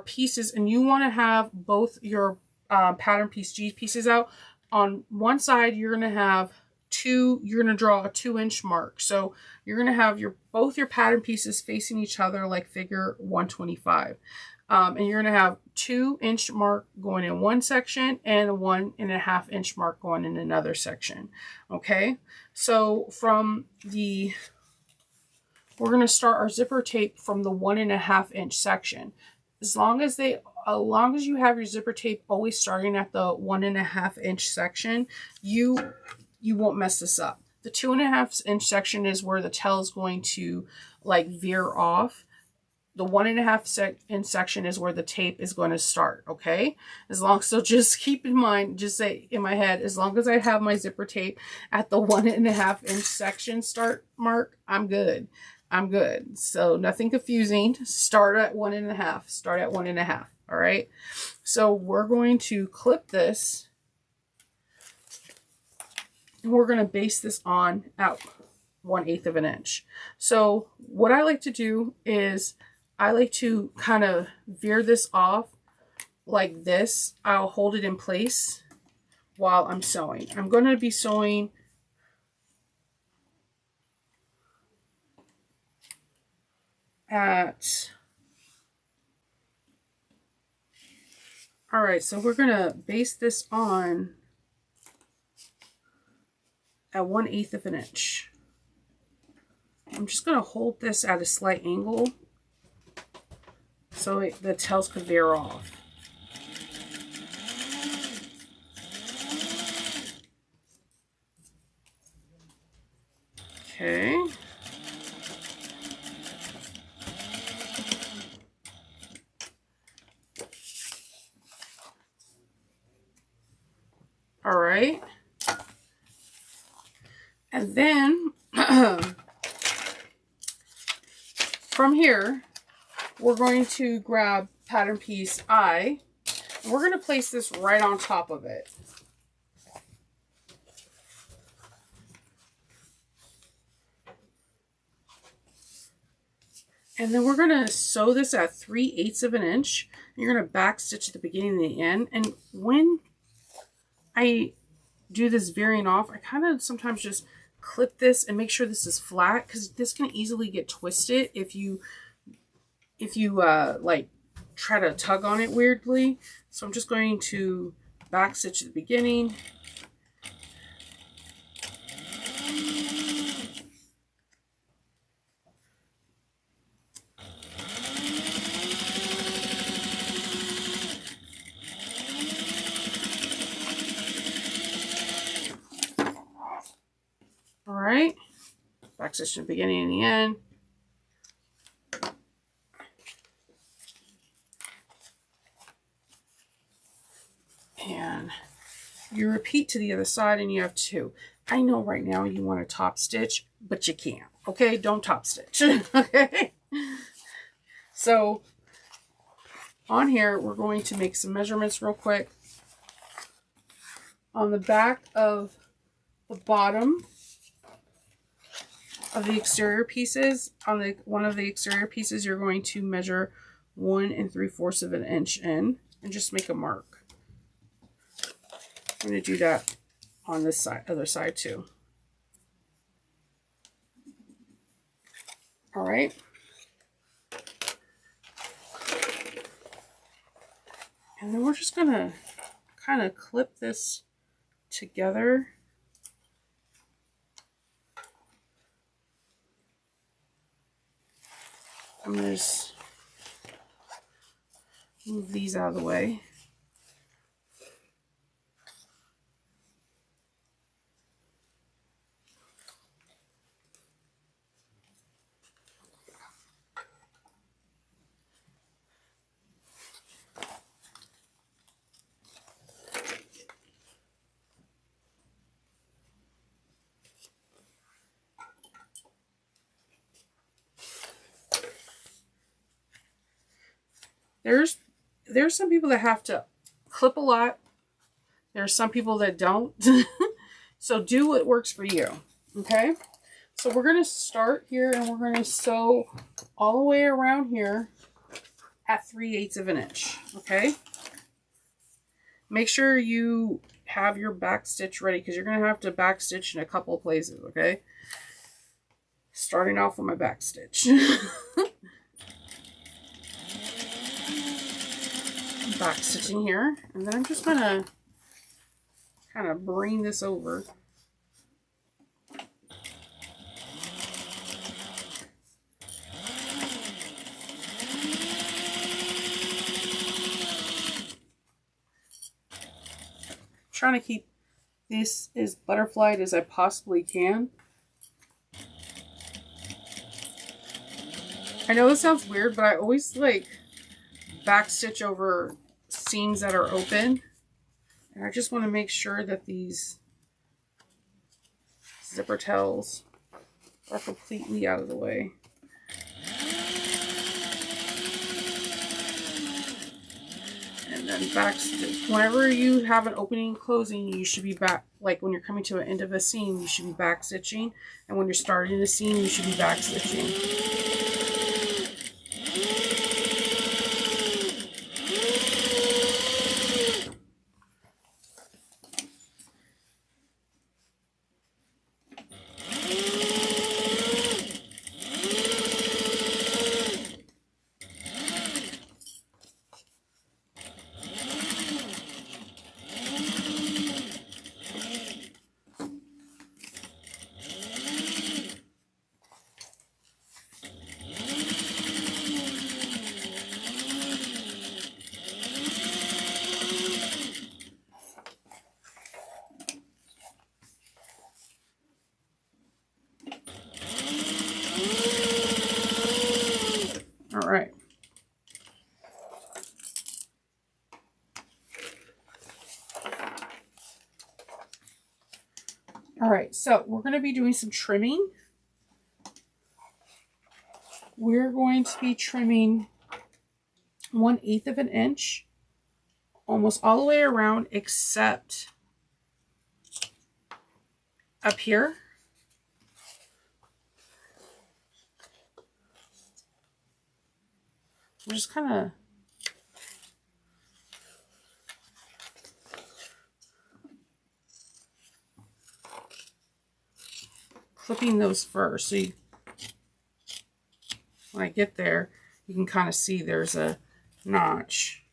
pieces, and you want to have both your pattern piece G pieces out. On one side, you're going to have you're going to draw a 2-inch mark. So you're going to have both your pattern pieces facing each other like figure 125. And you're going to have 2-inch mark going in one section and a 1.5-inch mark going in another section. Okay. So we're going to start our zipper tape from the 1.5-inch section. As long as you have your zipper tape always starting at the 1.5-inch section, you won't mess this up. The 2.5-inch section is where the tail is going to like veer off. The 1.5-inch section is where the tape is going to start. Okay. So just keep in mind, just say in my head, as long as I have my zipper tape at the 1.5-inch section start mark, I'm good. I'm good. So nothing confusing. Start at 1.5. Start at 1.5. All right. So we're going to clip this. And we're going to base this on at 1/8 of an inch. So what I like to do is I like to kind of veer this off like this. I'll hold it in place while I'm sewing. I'm going to be sewing at, all right, so we're going to base this on at 1/8 of an inch. I'm just going to hold this at a slight angle so the tails could veer off. Okay. All right. And then from here, we're going to grab pattern piece I, and we're going to place this right on top of it. And then we're going to sew this at 3/8 of an inch. You're going to back stitch at the beginning and the end. And when I do this veering off, I kind of sometimes just clip this and make sure this is flat, because this can easily get twisted if you like try to tug on it weirdly. So I'm just going to back stitch at the beginning. All right, back stitch at the beginning and the end. And you repeat to the other side, and you have 2. I know right now you want to top stitch, but you can't. Okay, don't top stitch. Okay. So on here, we're going to make some measurements real quick. On the back of the bottom of the exterior pieces, on one of the exterior pieces, you're going to measure 1 3/4 of an inch in, and just make a mark. I'm going to do that on this side, other side too. All right. And then we're just going to kind of clip this together. I'm going to just move these out of the way. There's there's some people that have to clip a lot. There's some people that don't. So do what works for you. Okay. So we're going to start here and we're going to sew all the way around here at 3/8 of an inch. Okay. Make sure you have your back stitch ready because you're going to have to back stitch in a couple of places. Okay. Starting off with my back stitch. Back stitching here, and then I'm just going to kind of bring this over. Trying to keep this as butterflied as I possibly can. I know this sounds weird, but I always like back stitch over seams that are open. And I just want to make sure that these zipper tails are completely out of the way. And then back stitch. Whenever you have an opening and closing, you should be back, like when you're coming to an end of a seam, you should be back stitching. And when you're starting a seam, you should be back stitching. All right. All right, so we're going to be doing some trimming. We're going to be trimming 1/8 of an inch almost all the way around except up here. I'm just kind of clipping those first. So when I get there, you can kind of see there's a notch.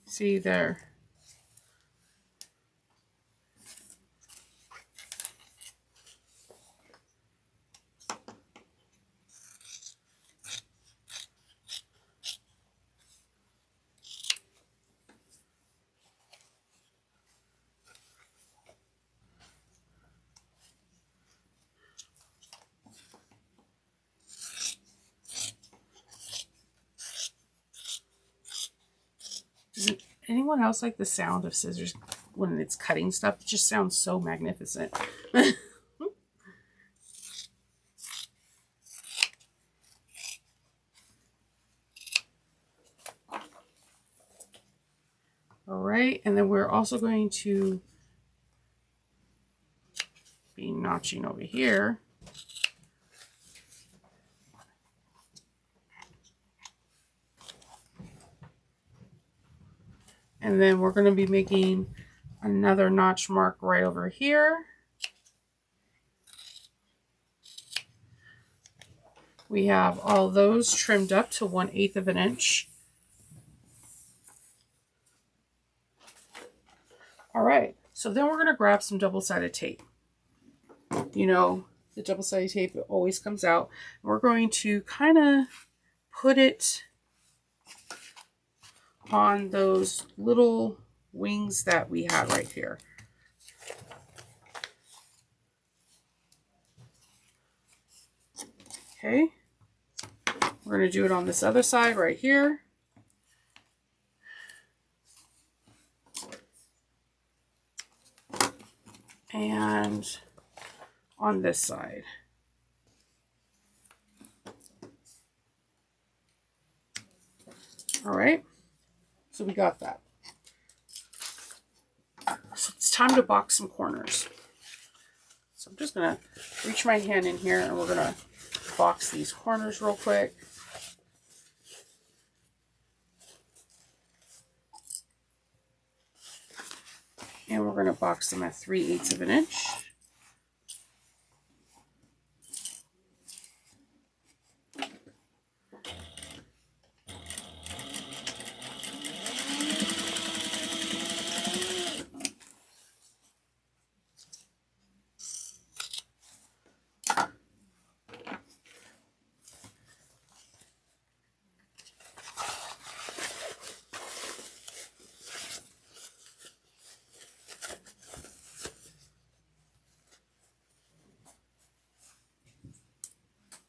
See there. Does anyone else like the sound of scissors when it's cutting stuff? It just sounds so magnificent. All right, and then we're also going to be notching over here. And then we're going to be making another notch mark right over here. We have all those trimmed up to 1/8 of an inch. All right, so then we're going to grab some double-sided tape. You know, the double-sided tape always comes out. We're going to kind of put it on those little wings that we had right here. Okay, we're going to do it on this other side right here. And on this side. All right, so we got that. So it's time to box some corners. So I'm just gonna reach my hand in here and we're gonna box these corners real quick. And we're gonna box them at 3/8 of an inch.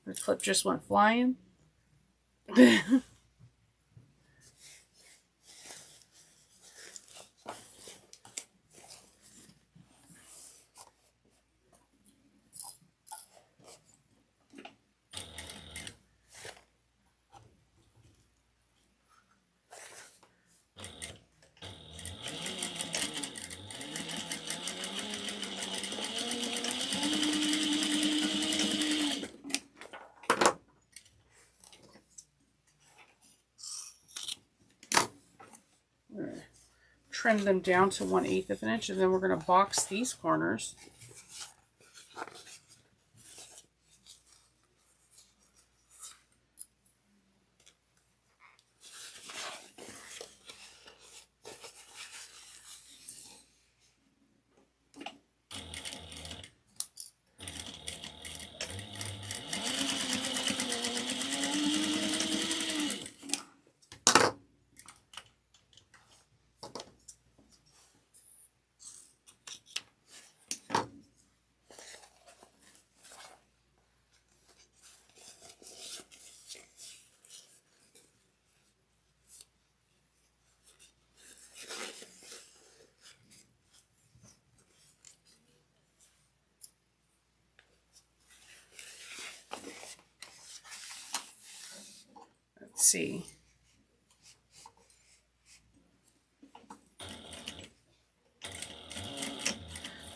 The clip just went flying. Trim them down to 1/8 of an inch, and then we're going to box these corners. Let's see.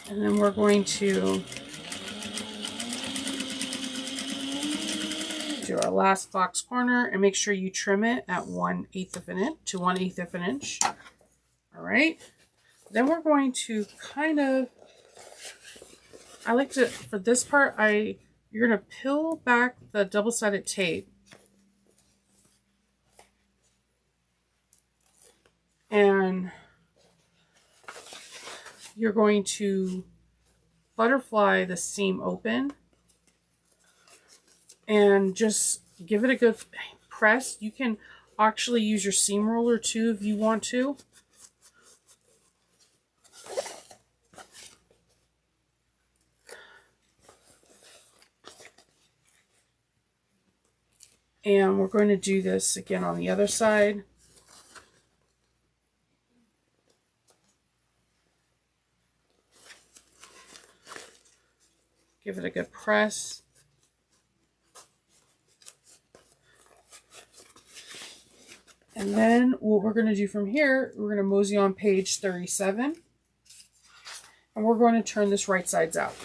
And then we're going to do our last box corner and make sure you trim it at 1/8 of an inch to 1/8 of an inch. All right. Then we're going to kind of, I like to, for this part, you're going to peel back the double-sided tape. And you're going to butterfly the seam open and just give it a good press. You can actually use your seam roller too if you want to. And we're going to do this again on the other side. Give it a good press. And then what we're going to do from here, we're going to mosey on page 37. And we're going to turn this right sides out.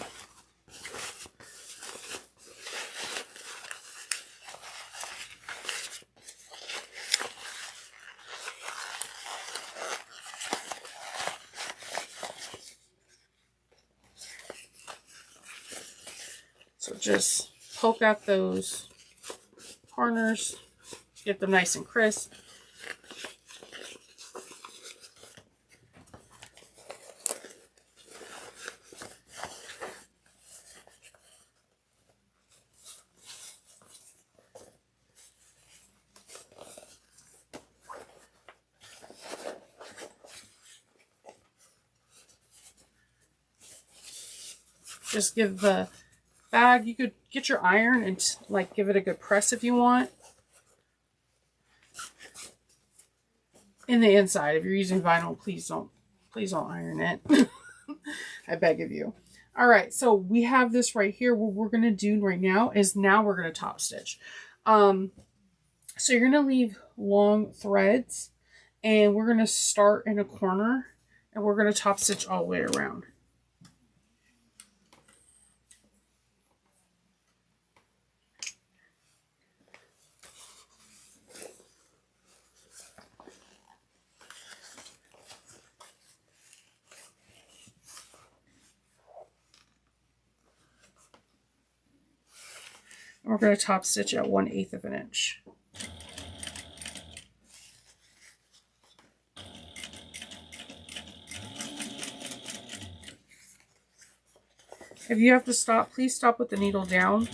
So just poke out those corners, get them nice and crisp. Just give the bag, you could get your iron and like give it a good press if you want. In the inside, if you're using vinyl, please don't iron it. I beg of you. All right, so we have this right here. What we're going to do right now is we're going to top stitch. So you're going to leave long threads, and we're going to start in a corner, and we're going to top stitch all the way around. And we're going to top stitch at 1/8 of an inch. If you have to stop, please stop with the needle down.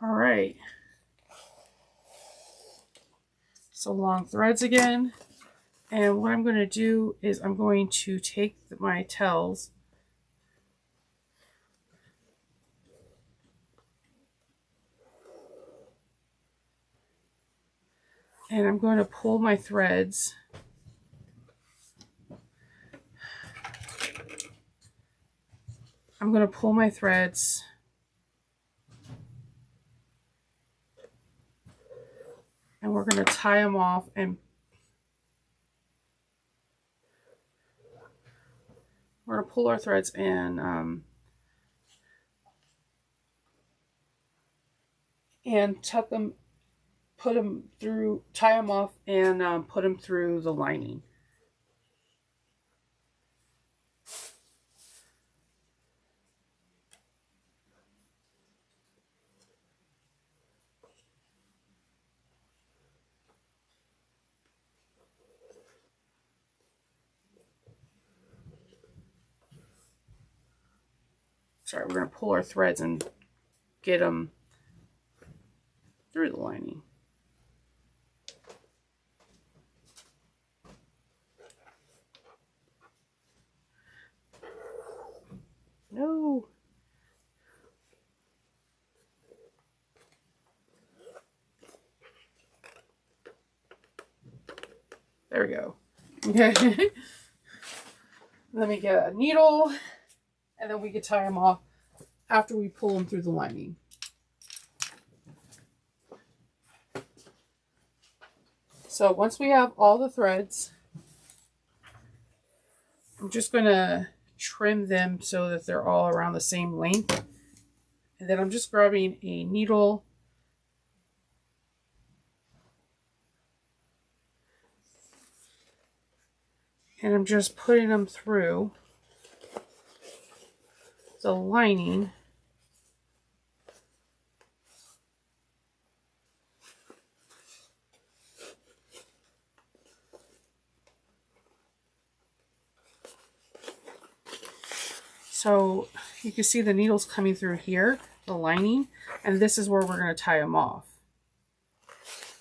All right. So long threads again. And what I'm going to do is I'm going to take my tails and I'm going to pull my threads and we're going to tie them off, and we're going to pull our threads and tuck them, put them through, tie them off, and put them through the lining. Sorry, we're going to pull our threads and get them through the lining. No. There we go. Okay. Let me get a needle, and then we can tie them off after we pull them through the lining. So once we have all the threads, I'm just going to trim them so that they're all around the same length. And then I'm just grabbing a needle and I'm just putting them through the lining. So you can see the needles coming through here, the lining, and this is where we're going to tie them off.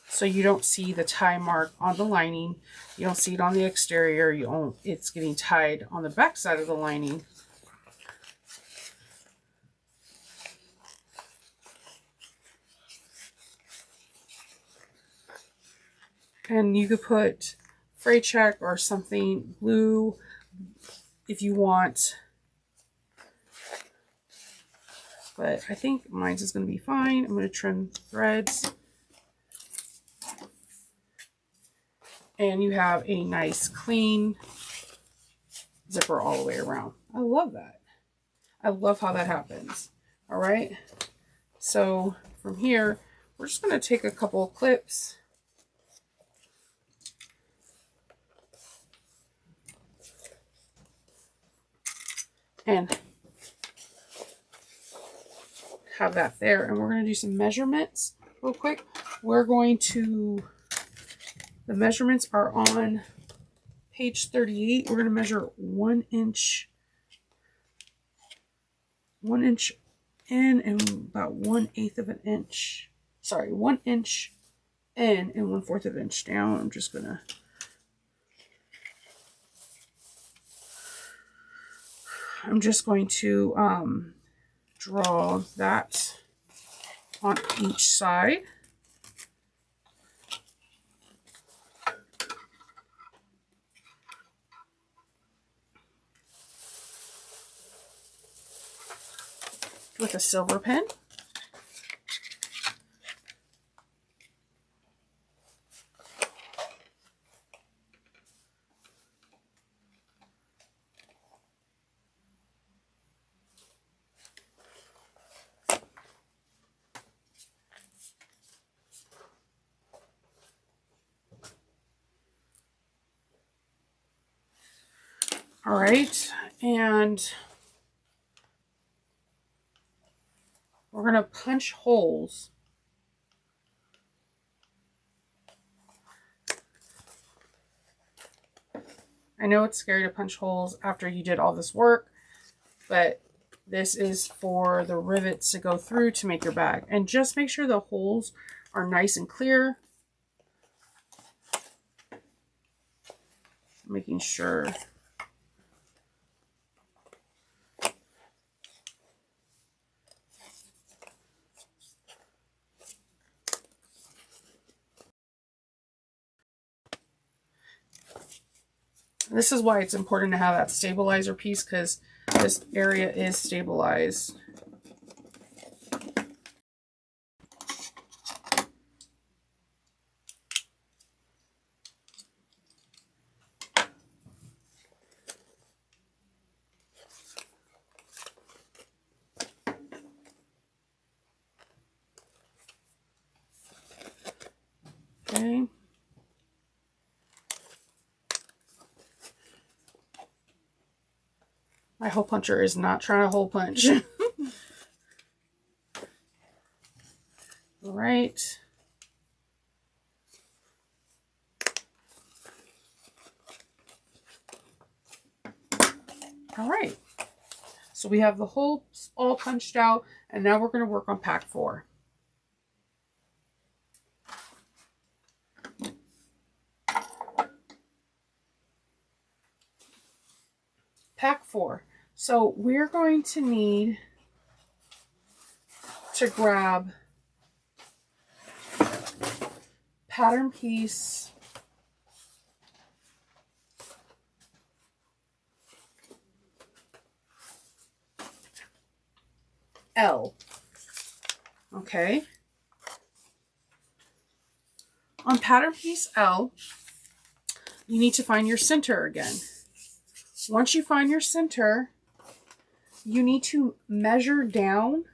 So you don't see the tie mark on the lining, you don't see it on the exterior, it's getting tied on the back side of the lining. And you could put fray check or something blue if you want. But I think mine's is going to be fine. I'm going to trim threads. And you have a nice clean zipper all the way around. I love that. I love how that happens. All right. So from here, we're just going to take a couple of clips. and have that there. And we're going to do some measurements real quick. The measurements are on page 38. We're going to measure 1 inch in and about 1/8 of an inch. Sorry, 1 inch in and 1/4 of an inch down. I'm just going to draw that on each side. With a silver pen. All right, and we're going to punch holes. I know it's scary to punch holes after you did all this work, but this is for the rivets to go through to make your bag. And just make sure the holes are nice and clear. Making sure. This is why it's important to have that stabilizer piece, because this area is stabilized. Okay. My hole puncher is not trying to hole punch. All right. All right. So we have the holes all punched out, and now we're going to work on pack 4. Pack 4. So we're going to need to grab pattern piece L. Okay. On pattern piece L, you need to find your center again. Once you find your center, you need to measure down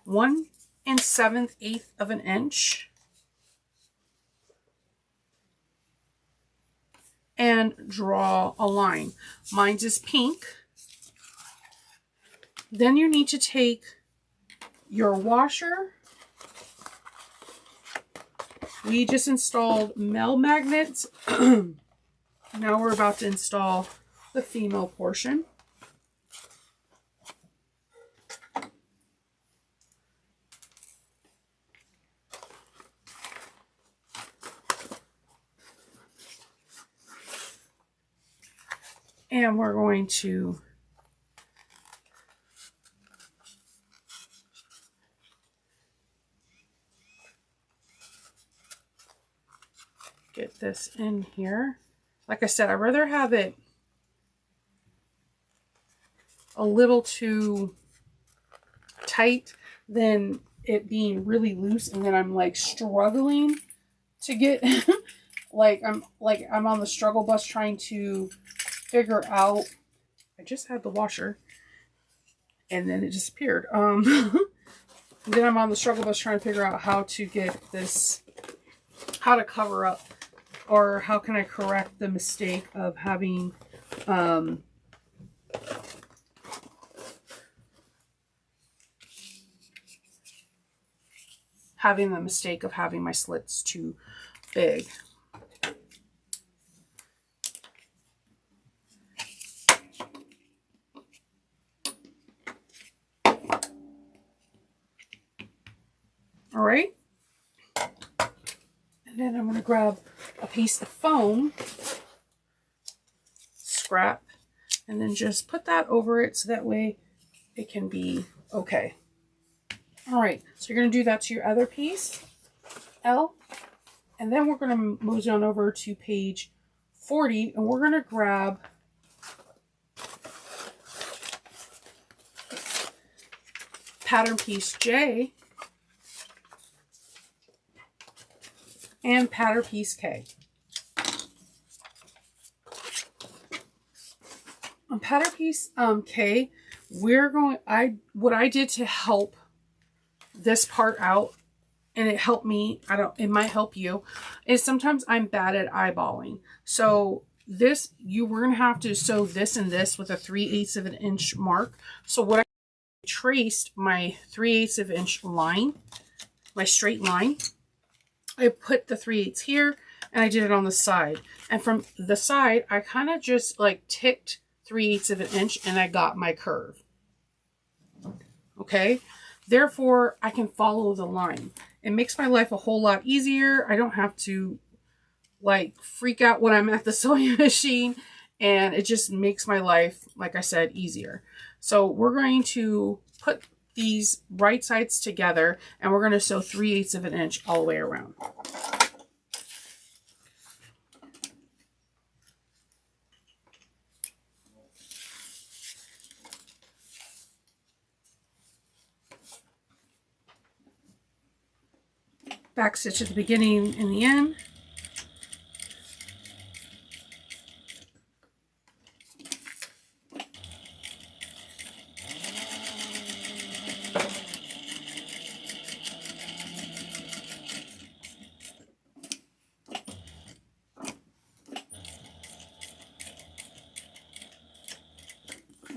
1 7/8 of an inch and draw a line. Mine's is pink. Then you need to take your washer. We just installed male magnets. Now we're about to install the female portion. And we're going to get this in here. Like I said, I'd rather have it a little too tight than it being really loose, and then I'm like struggling to get like I'm on the struggle bus trying to figure out. I just had the washer and then it disappeared. Then I'm on the struggle bus trying to figure out how to get this, how to cover up, or how can I correct the mistake of having having the mistake of having my slits too big. All right. And then I'm going to grab a piece of foam scrap and then just put that over it so that way it can be okay. All right, so you're going to do that to your other piece, L, and then we're going to move on over to page 40, and we're going to grab pattern piece J and pattern piece K. On pattern piece K, we're going, what I did to help this part out, and it helped me, it might help you, is sometimes I'm bad at eyeballing. So this, we're going to have to sew this and this with a 3/8 of an inch mark. So what I traced my 3/8 of an inch line, my straight line, I put the 3/8 here and I did it on the side. And from the side, I kind of just like ticked 3/8 of an inch and I got my curve. Okay. Therefore, I can follow the line. It makes my life a whole lot easier. I don't have to like freak out when I'm at the sewing machine, and it just makes my life, like I said, easier. So we're going to put these right sides together and we're going to sew 3/8 of an inch all the way around. Back stitch at the beginning and the end.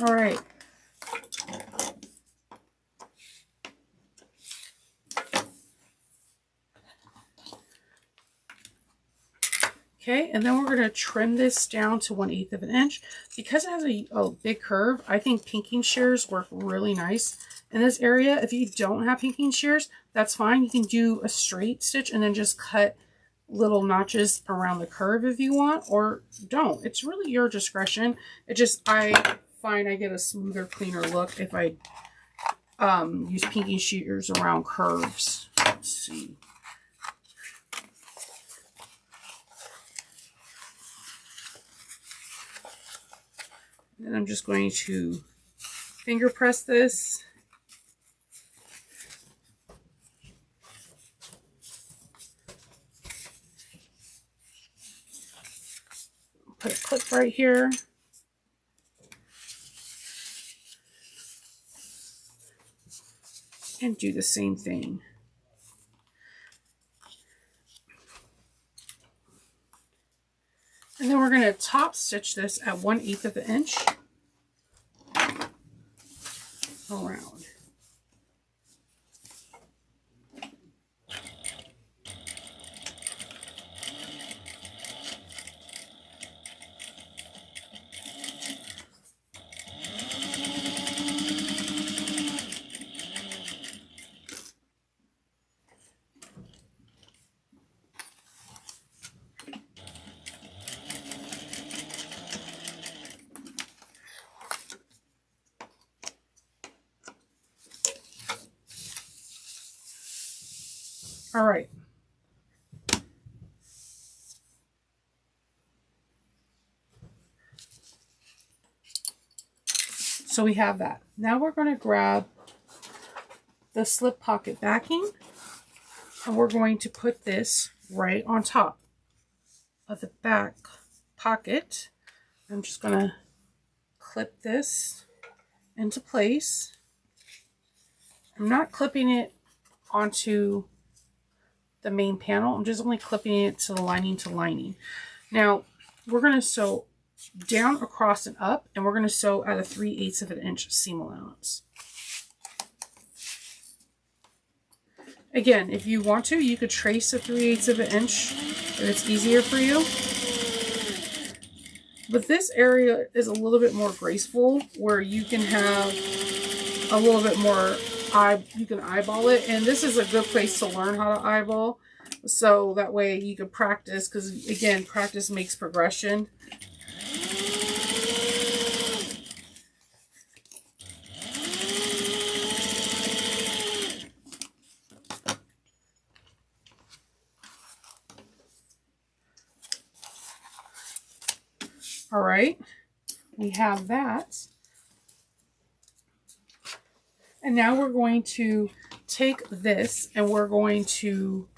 All right. Okay, and then we're going to trim this down to 1/8 of an inch. Because it has a big curve, I think pinking shears work really nice in this area. If you don't have pinking shears, that's fine. You can do a straight stitch and then just cut little notches around the curve if you want, or don't. It's really your discretion. It just, I find I get a smoother, cleaner look if I use pinking shears around curves. Let's see. And I'm just going to finger press this. Put a clip right here. And do the same thing. And then we're going to top stitch this at 1/8 of an inch around. All right. So we have that. Now we're going to grab the slip pocket backing and we're going to put this right on top of the back pocket. I'm just going to clip this into place. I'm not clipping it onto the main panel. I'm just only clipping it to the lining to lining. Now we're going to sew down, across, and up, and we're going to sew at a 3/8 of an inch seam allowance. Again, if you want to, you could trace a 3/8 of an inch if it's easier for you. But this area is a little bit more graceful where you can have a little bit more, you can eyeball it. And this is a good place to learn how to eyeball. So that way you can practice, because again, practice makes progression. All right, we have that. And now we're going to take this and we're going to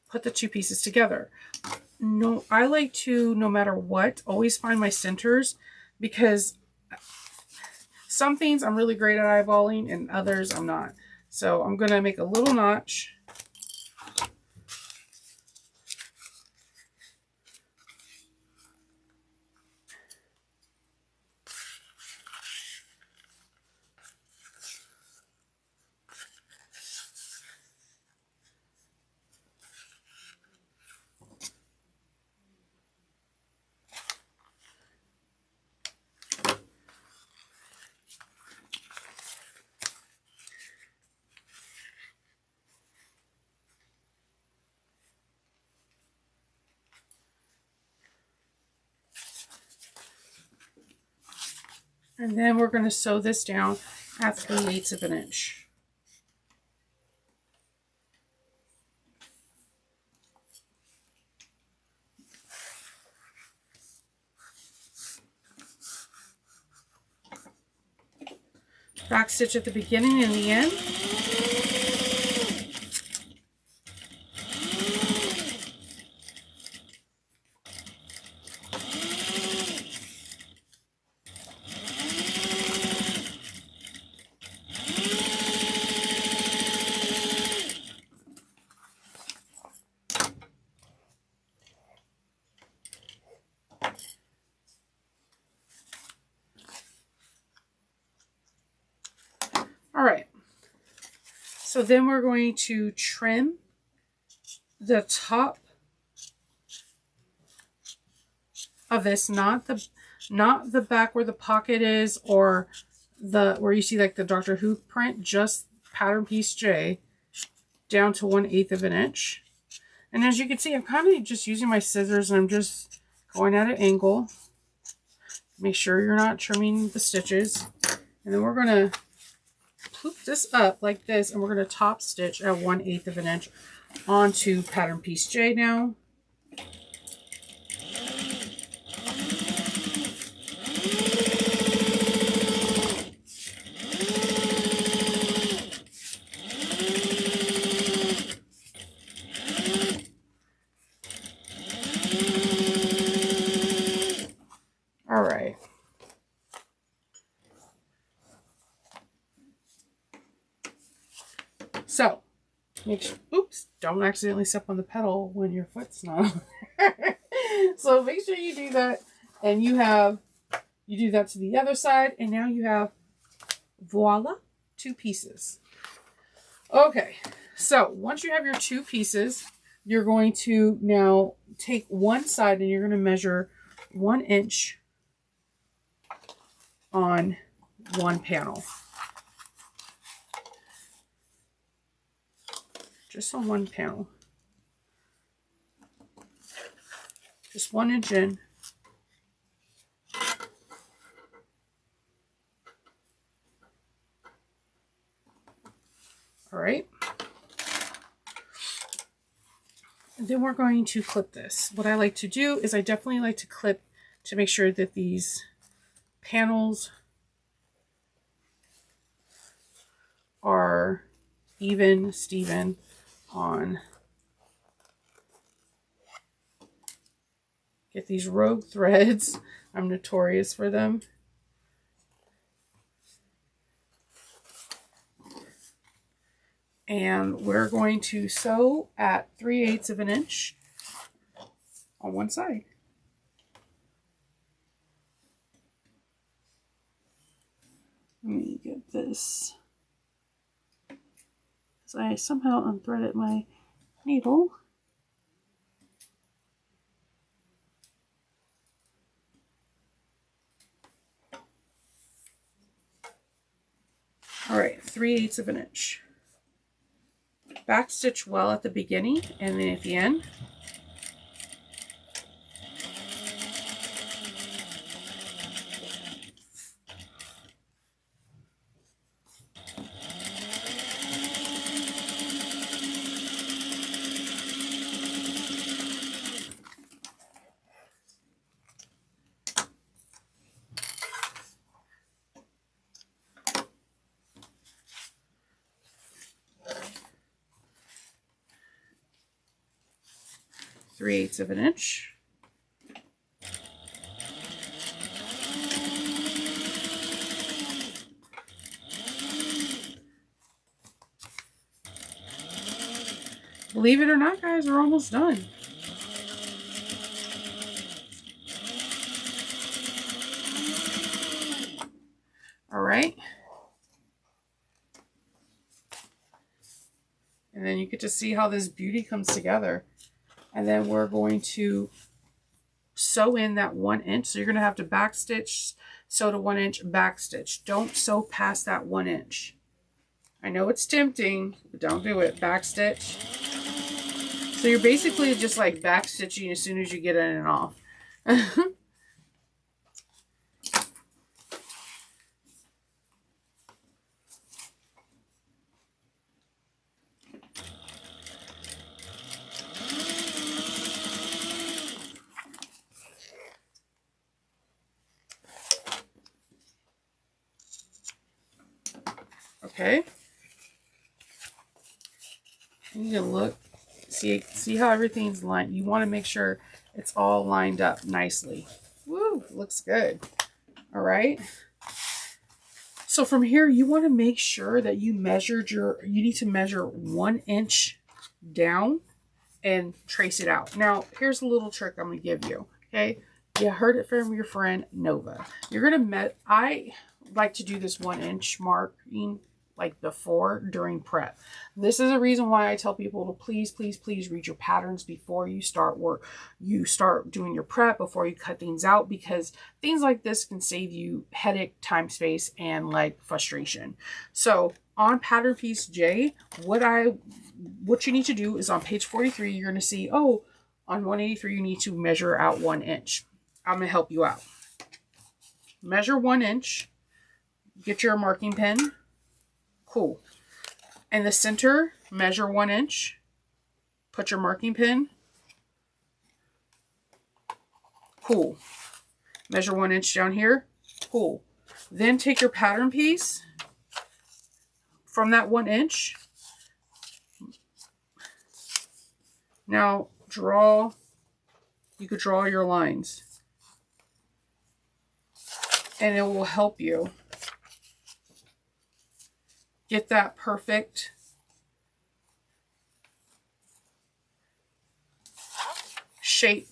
put the two pieces together. No, I like to, no matter what, always find my centers, because some things I'm really great at eyeballing and others I'm not. So I'm going to make a little notch. And then we're going to sew this down at 3/8 of an inch. Back stitch at the beginning and the end. All right, so then we're going to trim the top of this, not the back where the pocket is or the where you see like the Doctor Who print, just pattern piece J down to 1/8 of an inch. And as you can see, I'm kind of just using my scissors and I'm just going at an angle. Make sure you're not trimming the stitches. And then we're going to ploop this up like this, and we're going to top stitch at 1/8 of an inch onto pattern piece J now. All right. So, make sure, oops, don't accidentally step on the pedal when your foot's not. So make sure you do that, and you do that to the other side, and now you have, voila, two pieces. Okay, so once you have your two pieces, you're going to now take one side and you're going to measure 1 inch on one panel. Just on one panel. Just 1 inch in. All right. And then we're going to clip this. What I like to do is I definitely like to clip to make sure that these panels are even, Steven on. Get these rogue threads. I'm notorious for them. And we're going to sew at 3/8 of an inch on one side. Let me get this. So I somehow unthreaded my needle. All right, 3/8 of an inch. Back stitch well at the beginning and then at the end. Three-eighths of an inch. Believe it or not, guys, we're almost done. All right. And then you get to see how this beauty comes together. And then we're going to sew in that 1 inch. So you're going to have to back stitch, sew to 1 inch, back stitch. Don't sew past that 1 inch. I know it's tempting, but don't do it. Back stitch. So you're basically just like back stitching as soon as you get in and off. Okay. You need to look, see how everything's lined. You want to make sure it's all lined up nicely. Woo, looks good. All right. So from here, you want to make sure that you need to measure 1 inch down and trace it out. Now, here's a little trick I'm going to give you. Okay. You heard it from your friend Nova. You're going to I like to do this 1 inch marking like before during prep. This is a reason why I tell people to please, please, please read your patterns before you start work. You start doing your prep before you cut things out, because things like this can save you headache, time, space, and like frustration. So on pattern piece J, what you need to do is on page 43, you're going to see, oh, on 183, you need to measure out 1 inch. I'm going to help you out. Measure 1 inch. Get your marking pen. Cool. In the center, measure 1 inch. Put your marking pin. Cool. Measure 1 inch down here. Cool. Then take your pattern piece from that 1 inch. Now you could draw your lines. And it will help you get that perfect shape,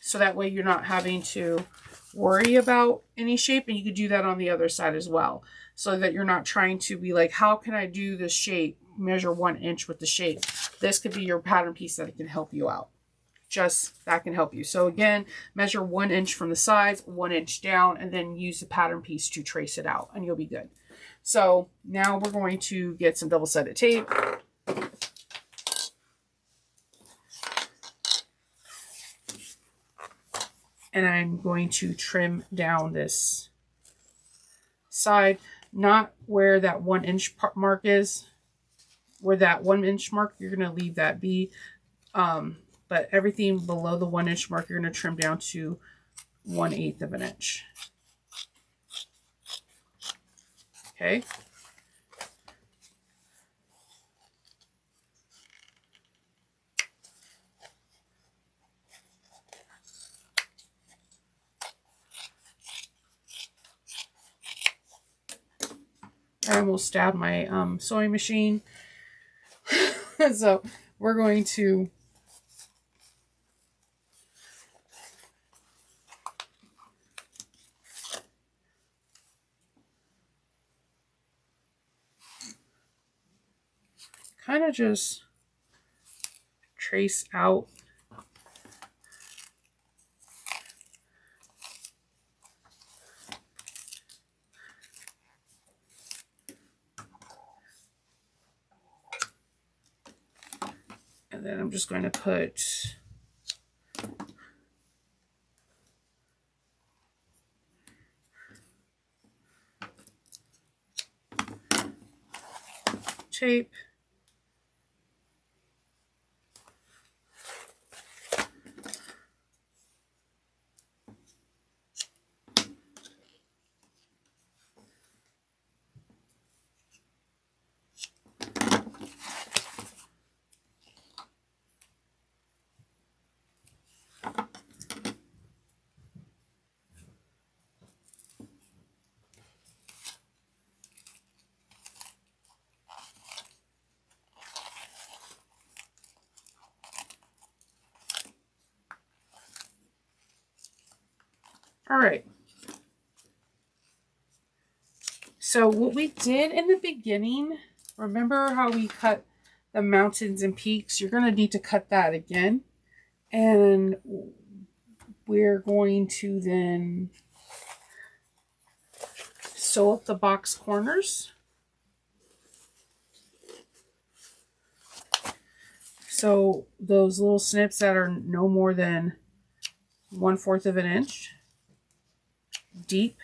so that way you're not having to worry about any shape. And you could do that on the other side as well, so that you're not trying to be like, how can I do this shape? Measure 1 inch with the shape. This could be your pattern piece that can help you out. That can help you. So again, measure 1 inch from the sides, 1 inch down, and then use the pattern piece to trace it out, and you'll be good. So now we're going to get some double-sided tape. And I'm going to trim down this side, not where that 1 inch mark is. Where that 1 inch mark, you're going to leave that be. But everything below the 1 inch mark, you're going to trim down to 1/8 of an inch. Okay. I almost stabbed my sewing machine. So we're going to kind of just trace out and then I'm just going to put tape. All right. So what we did in the beginning, remember how we cut the mountains and peaks? You're going to need to cut that again. And we're going to then sew up the box corners. So those little snips that are no more than 1/4 of an inch deep.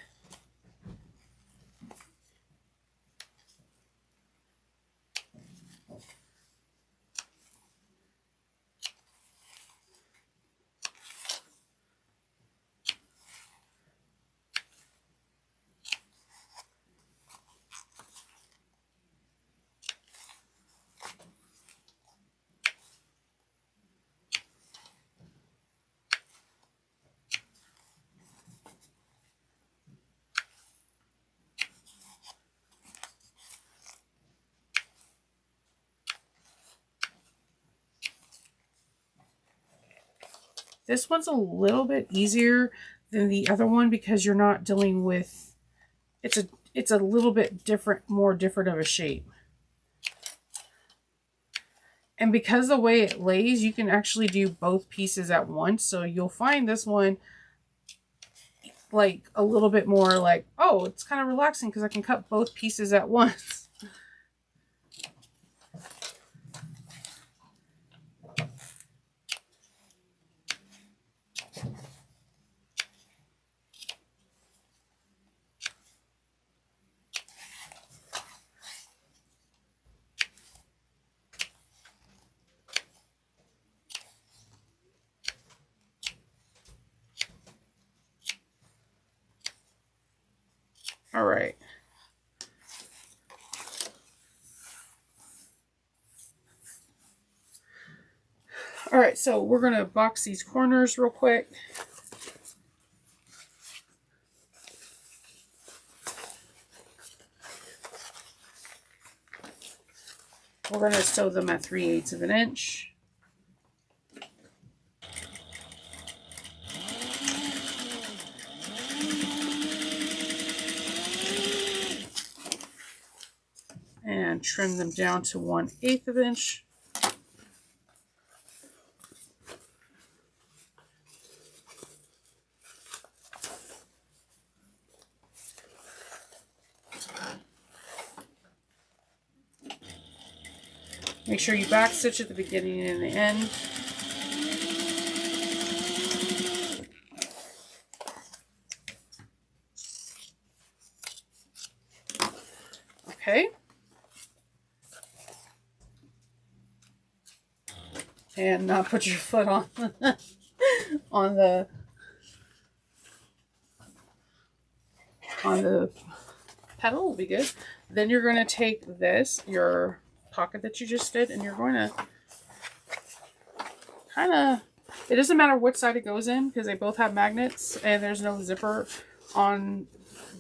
This one's a little bit easier than the other one because you're not dealing with, it's a little bit different, more different of a shape. And because the way it lays, you can actually do both pieces at once. So you'll find this one like a little bit more like, oh, it's kind of relaxing because I can cut both pieces at once. All right. All right, so we're going to box these corners real quick. We're going to sew them at 3/8 of an inch. And trim them down to 1/8 of an inch. Make sure you back stitch at the beginning and the end. Okay. And not put your foot on on the pedal will be good. Then you're going to take this, your pocket that you just did, and you're going to kind of, it doesn't matter what side it goes in because they both have magnets and there's no zipper on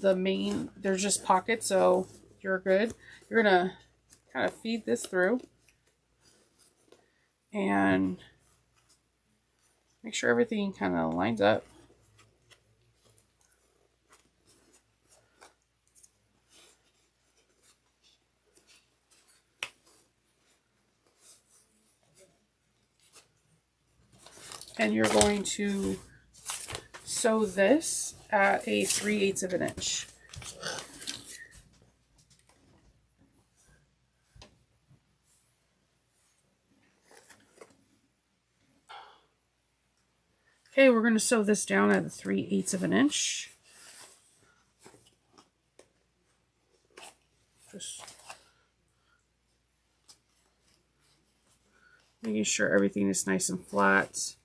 the main, there's just pockets, so you're good. You're going to kind of feed this through and make sure everything kind of lines up. And you're going to sew this at a 3/8 of an inch. Okay, we're going to sew this down at a 3/8 of an inch. Just making sure everything is nice and flat.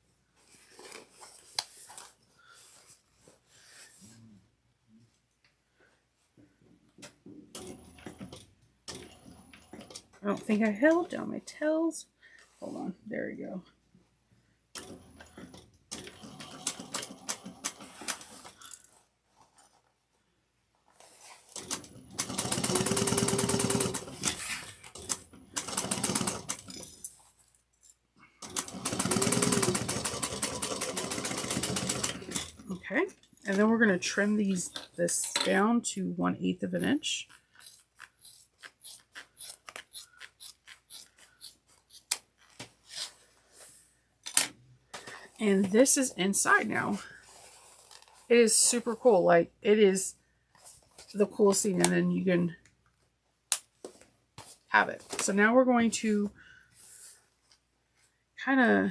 I don't think I held down my tails. Hold on, there we go. Okay, and then we're going to trim this down to 1/8 of an inch. And this is inside now. It is super cool. Like, it is the coolest thing, and then you can have it. So now we're going to kind of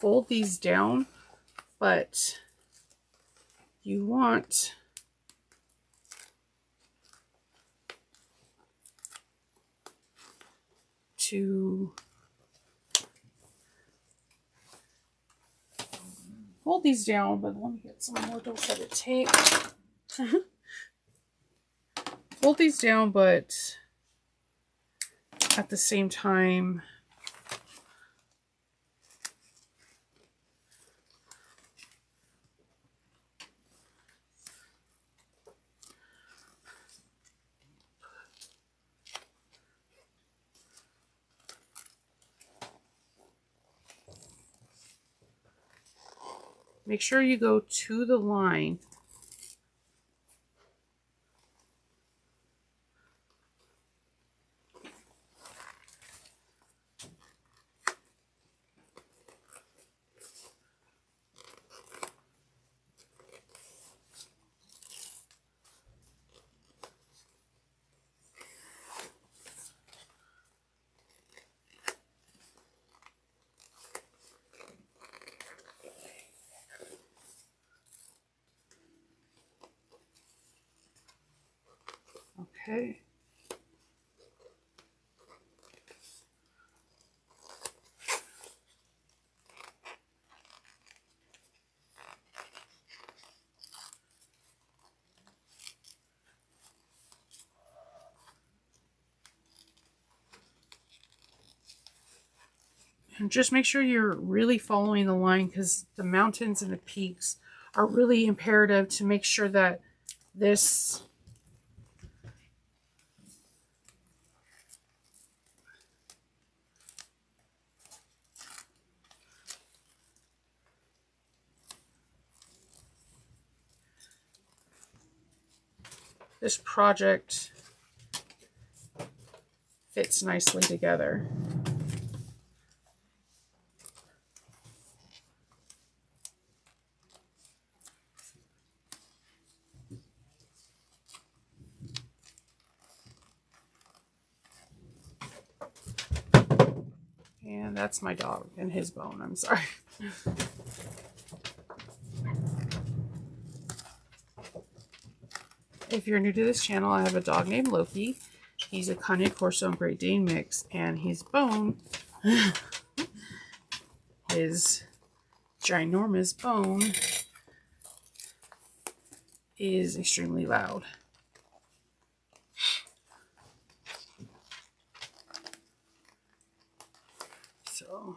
fold these down, but you want to fold these down, but let me get some more double-sided tape. Fold these down, but at the same time, make sure you go to the line. Okay. And just make sure you're really following the line, because the mountains and the peaks are really imperative to make sure that this project fits nicely together. And that's my dog and his bone. I'm sorry. If you're new to this channel, I have a dog named Loki. He's a Cognac Corso and Great Dane mix, and his bone, his ginormous bone, is extremely loud. So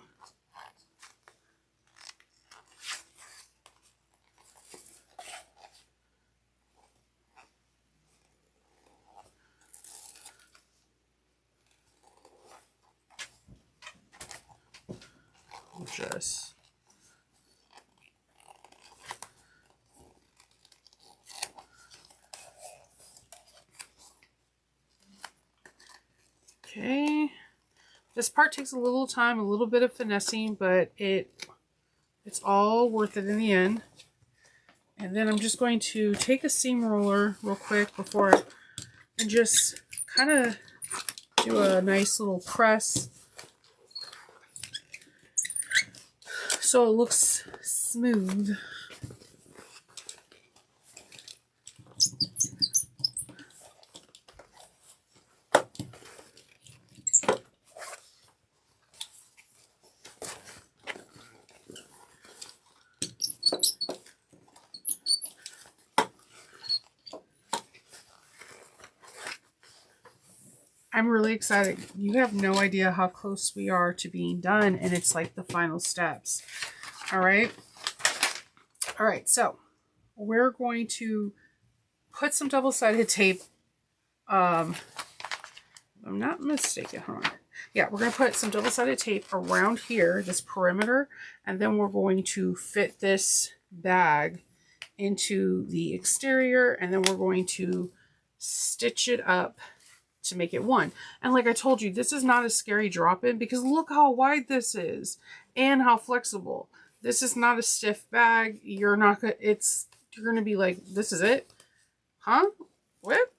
just okay. This part takes a little time, a little bit of finessing, but it It's all worth it in the end. And then I'm just going to take a seam roller real quick before and just kind of do a nice little press so it looks smooth. I'm really excited. You have no idea how close we are to being done, and it's like the final steps. All right. All right. So we're going to put some double-sided tape. I'm not mistaken. Hold on. Yeah, we're going to put some double-sided tape around here, this perimeter, and then we're going to fit this bag into the exterior, and then we're going to stitch it up to make it one. And like I told you, this is not a scary drop-in because look how wide this is and how flexible. This is not a stiff bag. You're not gonna, you're gonna be like, this is it? Huh? What?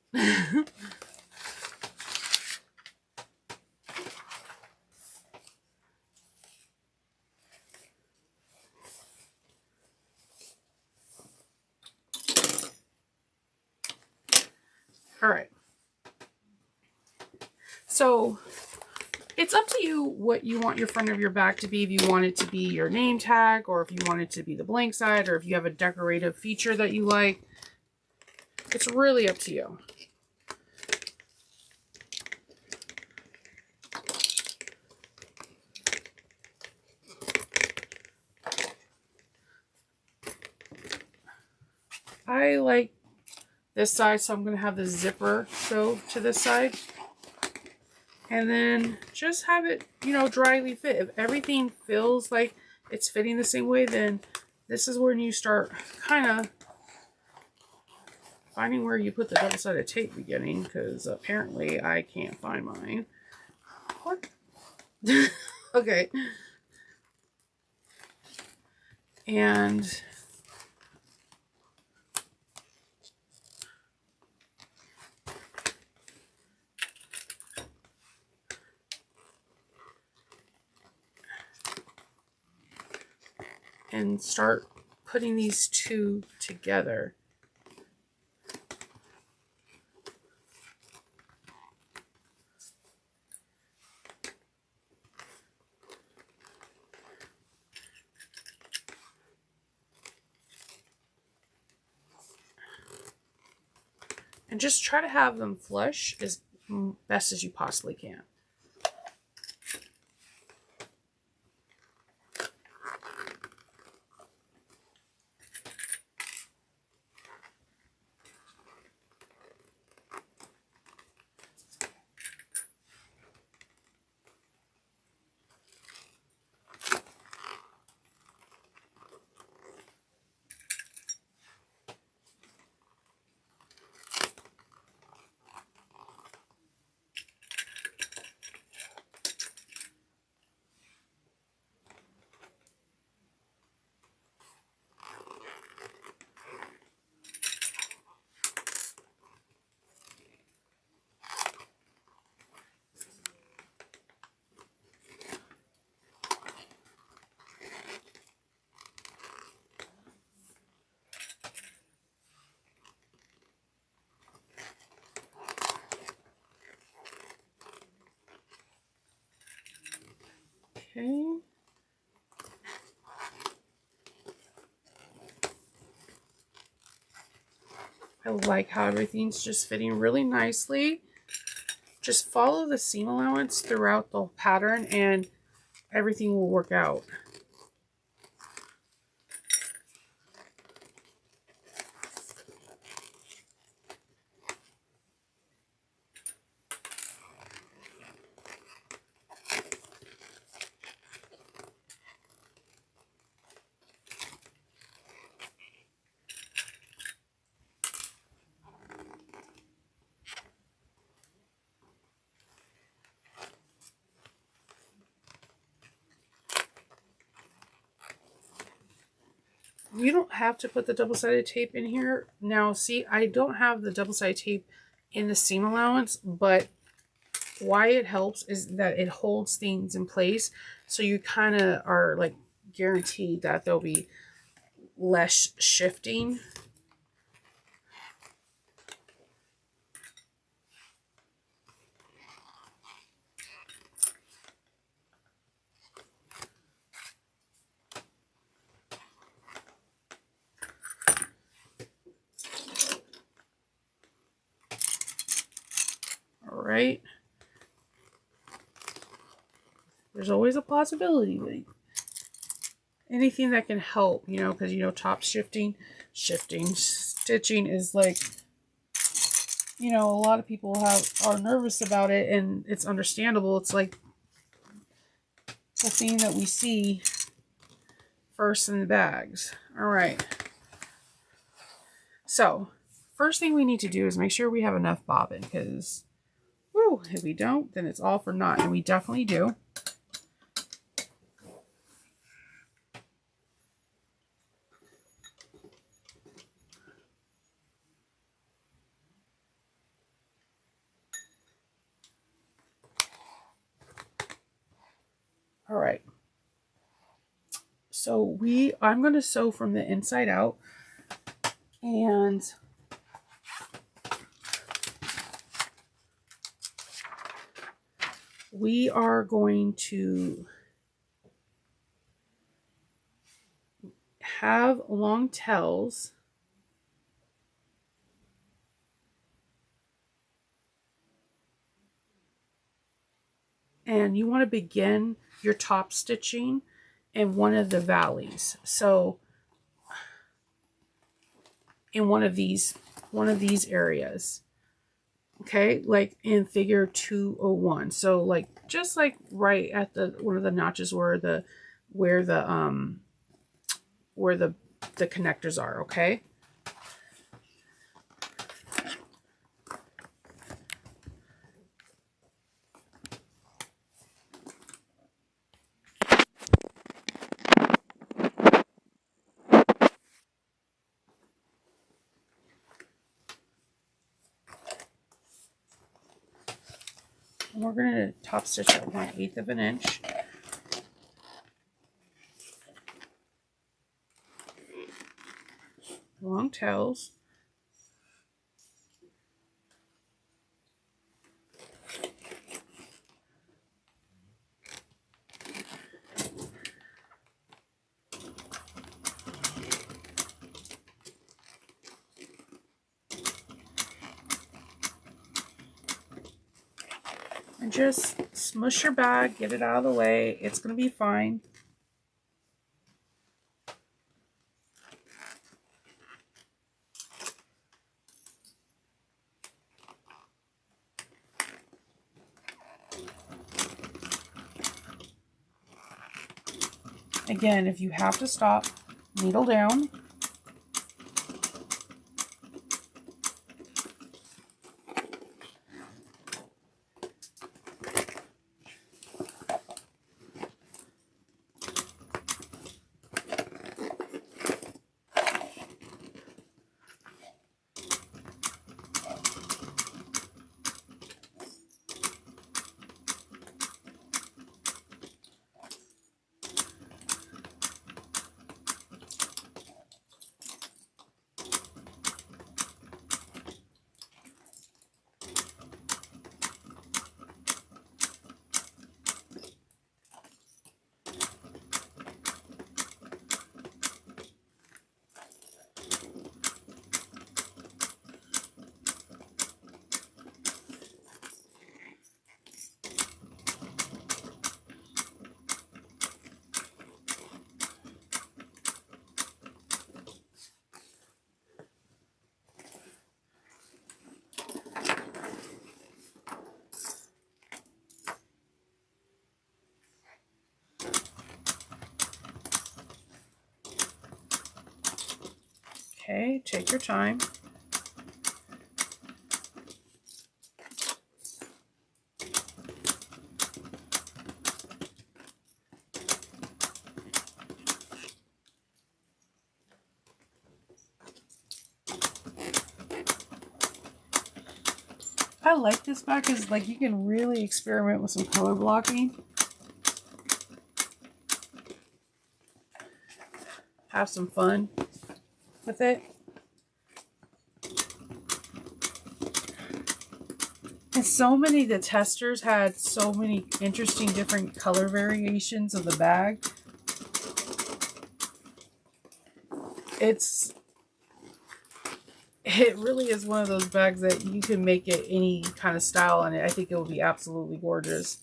All right. So it's up to you what you want your front of your bag to be. If you want it to be your name tag, or if you want it to be the blank side, or if you have a decorative feature that you like. It's really up to you. I like this side, so I'm going to have the zipper go to this side. And then just have it, you know, dryly fit. If everything feels like it's fitting the same way, then this is when you start kind of finding where you put the double-sided tape beginning, because apparently I can't find mine. What? Okay. And start putting these two together. And just try to have them flush as best as you possibly can. Okay. I like how everything's just fitting really nicely. Just follow the seam allowance throughout the pattern and everything will work out. You don't have to put the double-sided tape in here. Now, see, I don't have the double-sided tape in the seam allowance, but why it helps is that it holds things in place. So you kind of are like guaranteed that there'll be less shifting. All right. There's always a possibility that anything that can help, you know, because, you know, top stitching is like, you know, a lot of people are nervous about it, and it's understandable. It's like the thing that we see first in the bags. All right. So first thing we need to do is make sure we have enough bobbin, because if we don't, then it's all for naught, and we definitely do. All right. So I'm going to sew from the inside out, and we are going to have long tails, and you want to begin your top stitching in one of the valleys. So in one of these areas, okay, like in figure 201. So like just like right at the one of the notches where the connectors are, okay? And we're going to top stitch at 1/8 of an inch. Long tails. And just smush your bag, get it out of the way. It's going to be fine. Again, if you have to stop, needle down. Okay, take your time. I like this bag because like you can really experiment with some color blocking. Have some fun with it. And so many of the testers had so many interesting different color variations of the bag. It really is one of those bags that you can make it any kind of style on it. I think it will be absolutely gorgeous.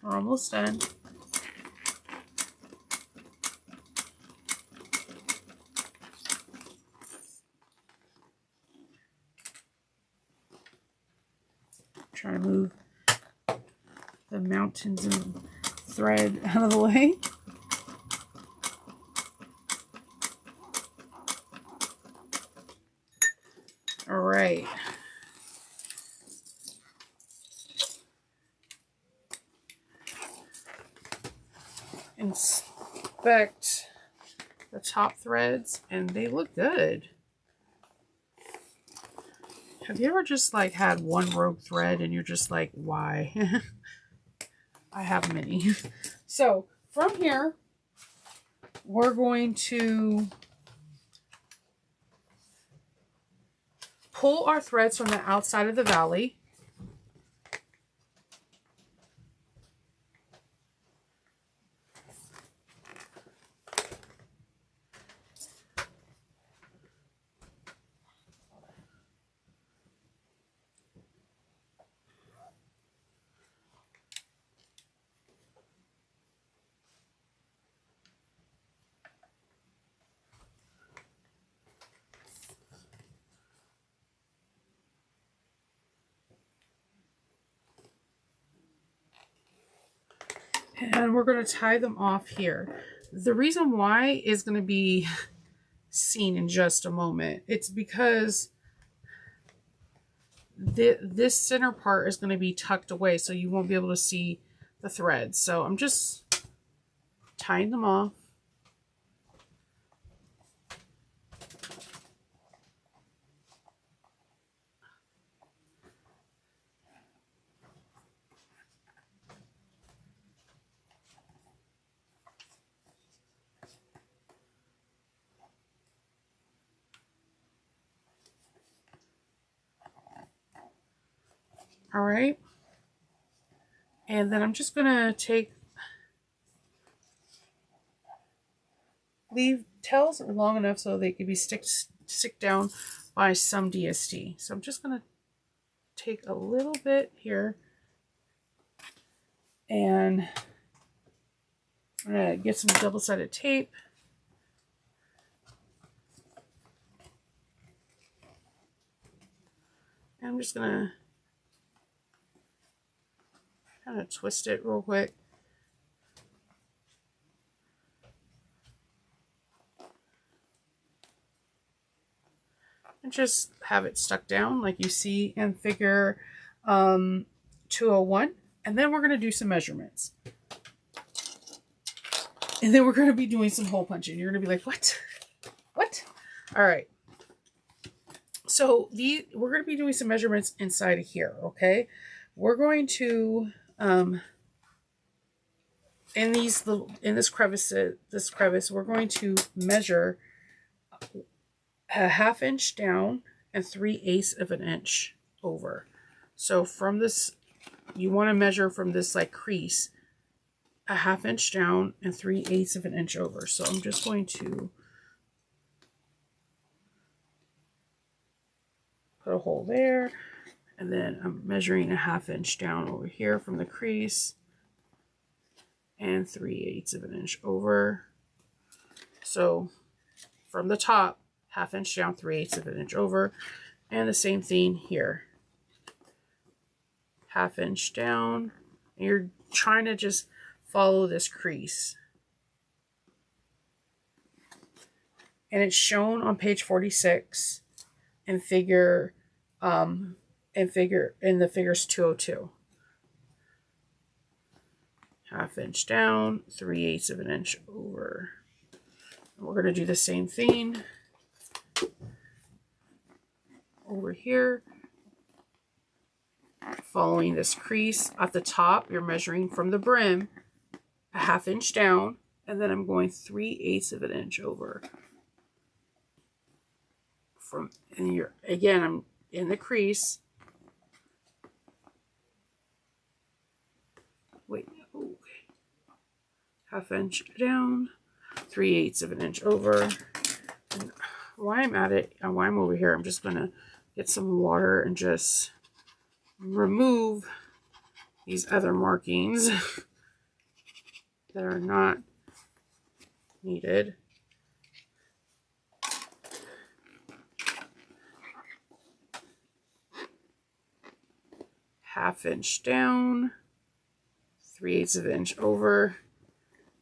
We're almost done. Try to move the mountains of thread out of the way. All right. Inspect the top threads and they look good. Have you ever just like had one rogue thread and you're just like, why? I have many. So from here, we're going to pull our threads from the outside of the valley. And we're going to tie them off here. The reason why is going to be seen in just a moment. It's because this center part is going to be tucked away, so you won't be able to see the threads. So I'm just tying them off. All right. And then I'm just going to leave tails long enough so they can be stick down by some DST. So I'm just going to take a little bit here and I'm going to get some double-sided tape. And I'm just going to kind of twist it real quick. And just have it stuck down like you see in figure 201. And then we're going to do some measurements. And then we're going to be doing some hole punching. You're going to be like, what? What? All right. So we're going to be doing some measurements inside of here, okay? We're going to in this crevice, we're going to measure a 1/2 inch down and 3/8 of an inch over. So from this, you want to measure from this like crease a 1/2 inch down and 3/8 of an inch over. So I'm just going to put a hole there, and then I'm measuring a 1/2 inch down over here from the crease and 3/8 of an inch over. So from the top, 1/2 inch down, 3/8 of an inch over, and the same thing here. 1/2 inch down. And you're trying to just follow this crease. and it's shown on page 46 in figure in the figures 202. 1/2 inch down, 3/8 of an inch over. And we're going to do the same thing over here. Following this crease at the top, you're measuring from the brim 1/2 inch down, and then I'm going 3/8 of an inch over. Again, I'm in the crease. Wait, okay. 1/2 inch down, 3/8 of an inch over. And while I'm at it, while I'm over here, I'm just gonna get some water and just remove these other markings that are not needed. Half inch down, 3/8 of an inch over.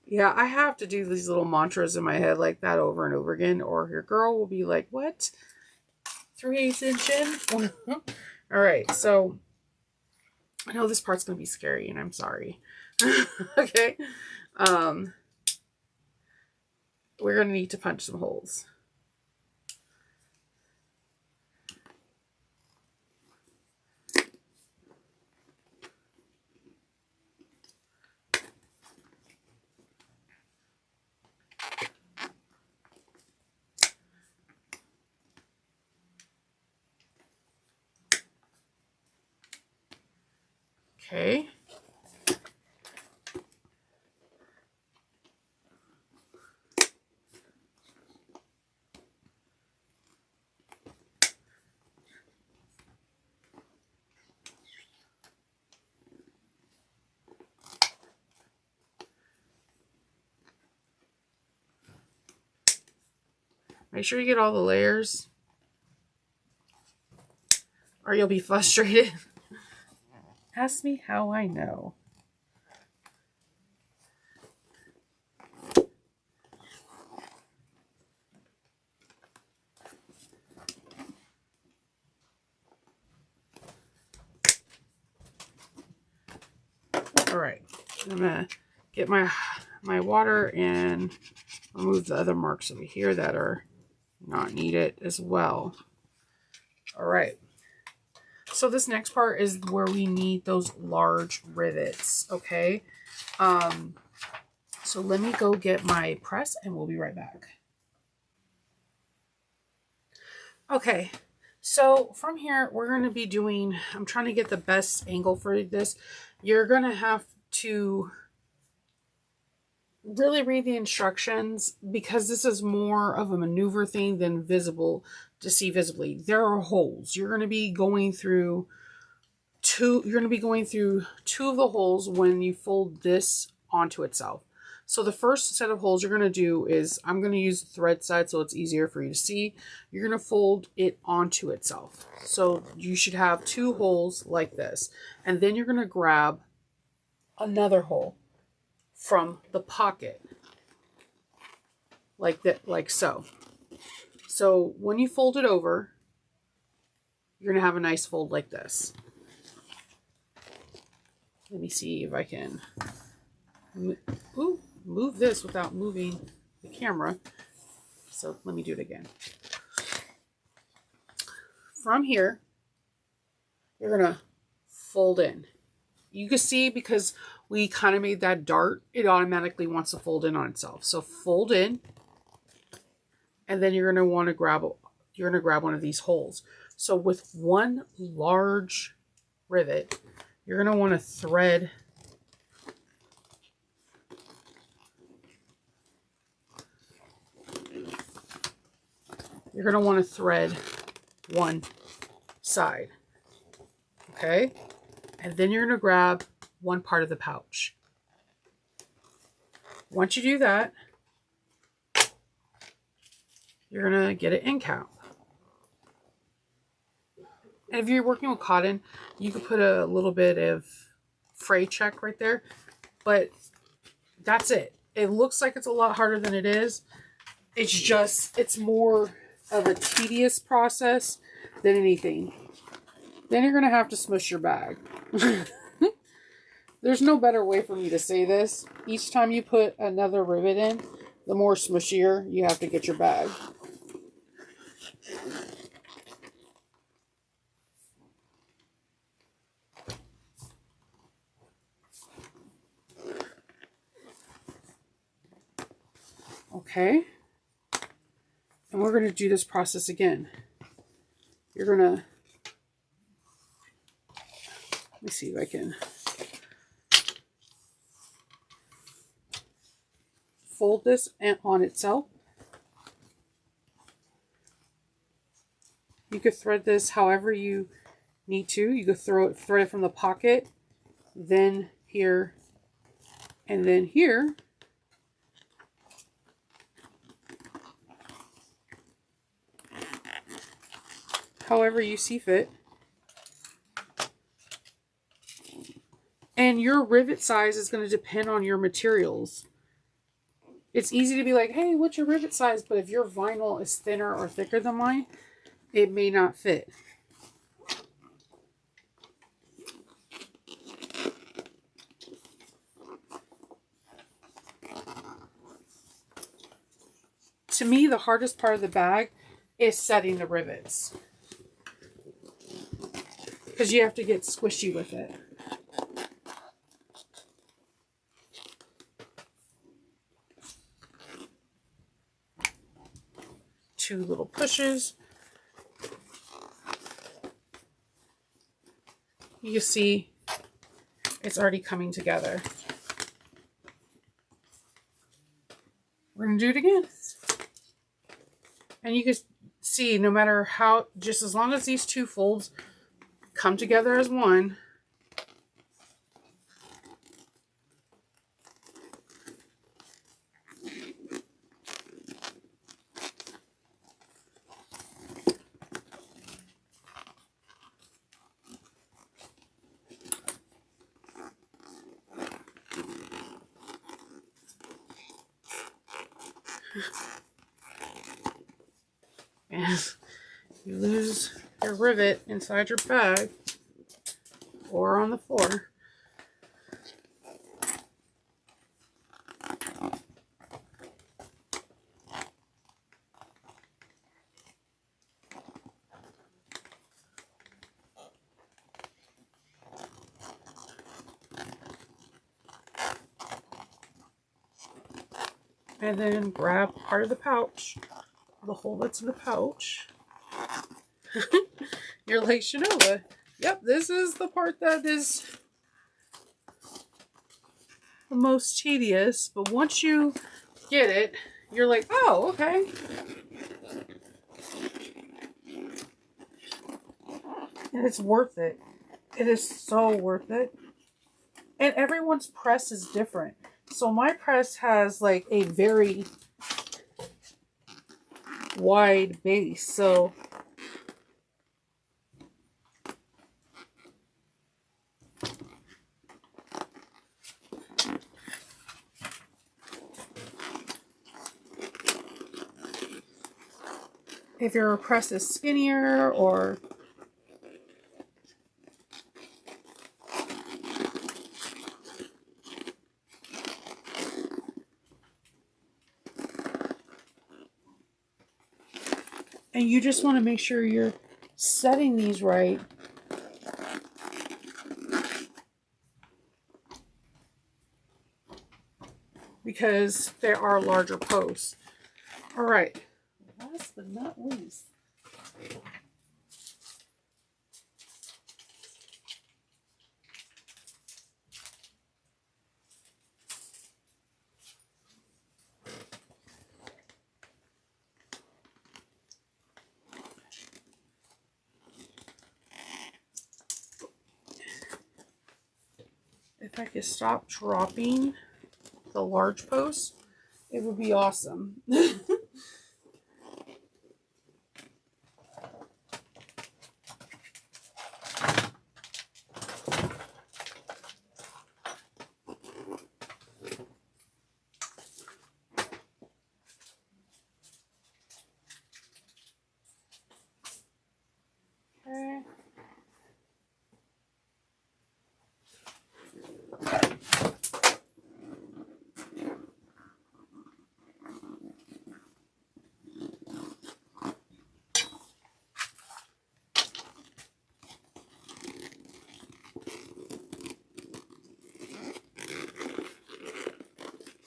Yeah, I have to do these little mantras in my head like that over and over again, or your girl will be like, what? 3/8 inch in? All right, so I know this part's going to be scary, and I'm sorry. Okay. We're going to need to punch some holes. Okay. Make sure you get all the layers, or you'll be frustrated. Ask me how I know. All right, I'm gonna get my water and remove the other marks over here that are not needed as well. All right. So this next part is where we need those large rivets, okay? So let me go get my press and we'll be right back. Okay, so from here, we're going to be doing, I'm trying to get the best angle for this. You're going to have to really read the instructions because this is more of a maneuver thing than visible to see visibly. There are holes. You're going to be going through two of the holes when you fold this onto itself. So the first set of holes you're going to do is, I'm going to use the thread side so it's easier for you to see. You're going to fold it onto itself. So you should have 2 holes like this. And then you're going to grab another hole from the pocket like that, like so. So when you fold it over, you're going to have a nice fold like this. Let me see if I can move this without moving the camera. So let me do it again. From here, you're going to fold in. You can see because we kind of made that dart, it automatically wants to fold in on itself. So fold in, and then you're going to want to grab one of these holes. So with one large rivet, you're going to want to thread one side, okay? And then you're going to grab one part of the pouch. Once you do that, you're going to get an end count. And if you're working with cotton, you could put a little bit of fray check right there, but that's it. It looks like it's a lot harder than it is. it's more of a tedious process than anything. Then you're going to have to smush your bag. There's no better way for me to say this. Each time you put another rivet in, the more smushier you have to get your bag. Okay. And we're going to do this process again. You're going to, let me see if I can fold this on itself. You could thread this however you need to. You could thread it from the pocket, then here, and then here. However you see fit. And your rivet size is going to depend on your materials. It's easy to be like, hey, what's your rivet size? But if your vinyl is thinner or thicker than mine, it may not fit. To me, the hardest part of the bag is setting the rivets, because you have to get squishy with it. Two little pushes. You can see it's already coming together. We're going to do it again. And you can see, no matter how, just as long as these two folds come together as one, and you lose your rivet inside your bag or on the floor. And then grab part of the pouch, the hole that's in the pouch. You're like, Shanova, yep, this is the part that is the most tedious. But once you get it, you're like, oh, okay. And it's worth it. It is so worth it. And everyone's press is different. So my press has like a very wide base. So if your press is skinnier or and you just want to make sure you're setting these right. Because there are larger posts. All right. Last but not least. If I could stop dropping the large posts, it would be awesome.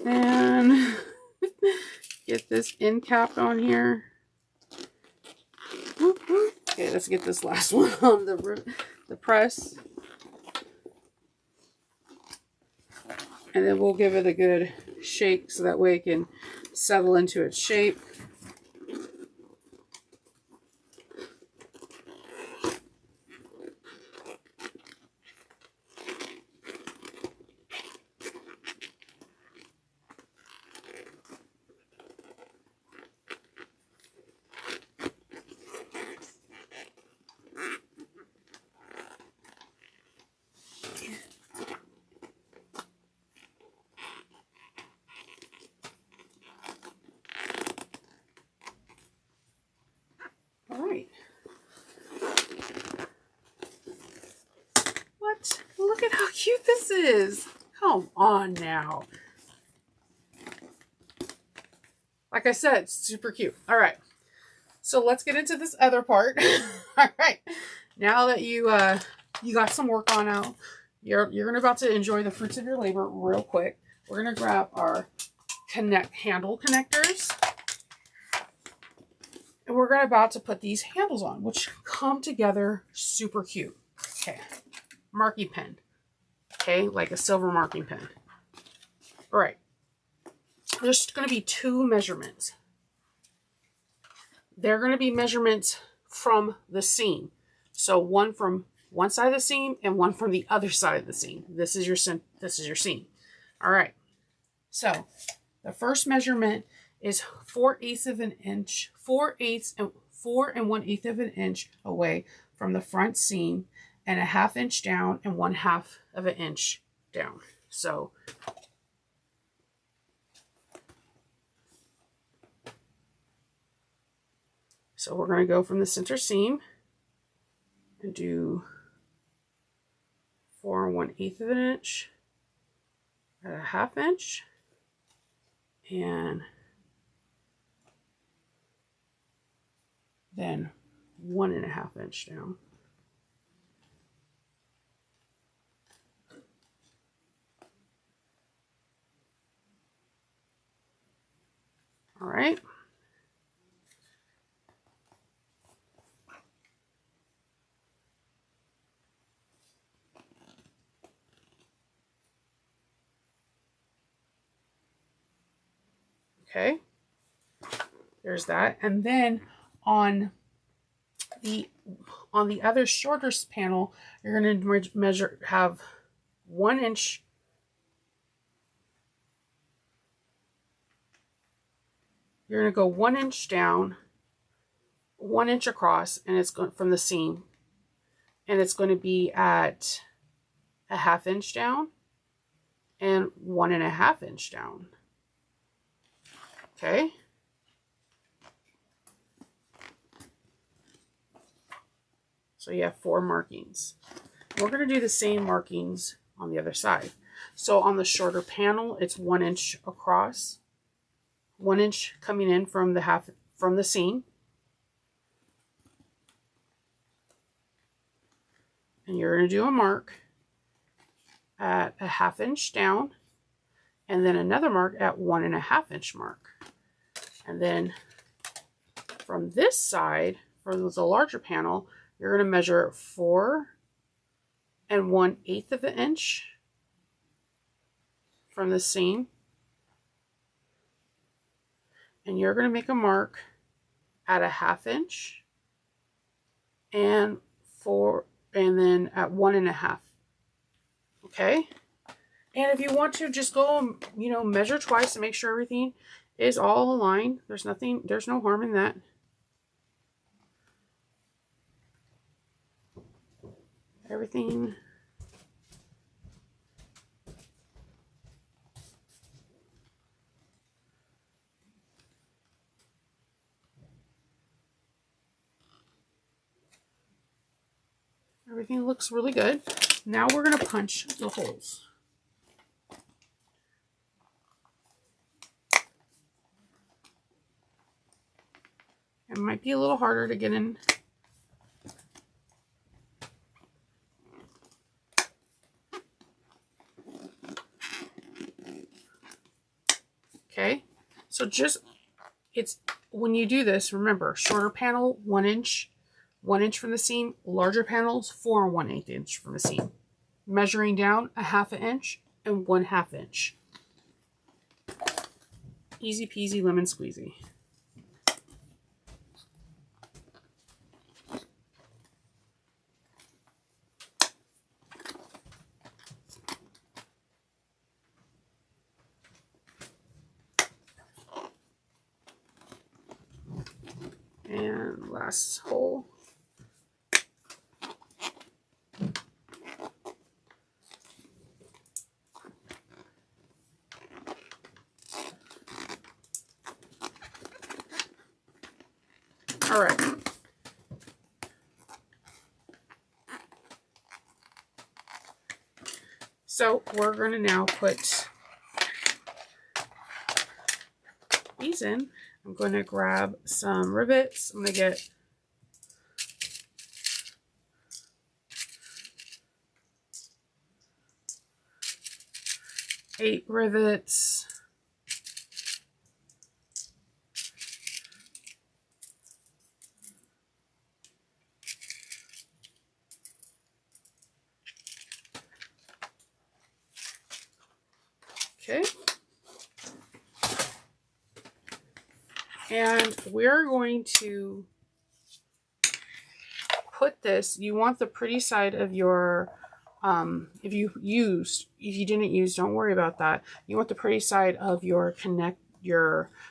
And get this end cap on here. Okay, let's get this last one on the press. And then we'll give it a good shake so that way it can settle into its shape. All right. What? Look at how cute this is. Come on now. Like I said, it's super cute. All right. So let's get into this other part. All right. Now that you got some work on out, you're about to enjoy the fruits of your labor real quick. We're gonna grab our handle connectors. And we're about to put these handles on, which come together super cute. Okay. Marking pen. Okay, like a silver marking pen. All right. There's going to be two measurements. They're going to be measurements from the seam. So one from one side of the seam and one from the other side of the seam. This is your seam. All right. So the first measurement is 4/8 of an inch, 4 1/8 of an inch away from the front seam, and a 1/2 inch down and 1/2 of an inch down. So we're going to go from the center seam and do 4 1/8 of an inch at a 1/2 inch and then 1 1/2 inch down. All right. Okay. There's that. And then on the other shorter panel, you're going to have 1 inch. You're going to go 1 inch down, 1 inch across, and it's going from the seam, and it's going to be at a 1/2 inch down and 1 1/2 inch down. Okay. So you have 4 markings. We're going to do the same markings on the other side. So on the shorter panel, it's 1 inch across, 1 inch coming in from the seam. And you're going to do a mark at a 1/2 inch down, and then another mark at 1 1/2 inch mark. And then from this side, for the larger panel, you're going to measure 4 1/8 of an inch from the seam. And you're going to make a mark at a 1/2 inch and then at 1 1/2. Okay. And if you want to, just go, measure twice to make sure everything is all aligned. There's no harm in that. Everything. Everything looks really good. Now we're going to punch the holes. It might be a little harder to get in. So just, it's, when you do this, remember, shorter panel, 1 inch, 1 inch from the seam, larger panels, 4 1/8 inch from the seam. Measuring down 1/2 inch and 1/2 inch. Easy peasy lemon squeezy. And last hole. All right. So we're going to now put these in. I'm going to grab some rivets. I'm going to get 8 rivets. Okay. And we're going to put this, you want the pretty side of your, if you didn't use, don't worry about that. You want the pretty side of your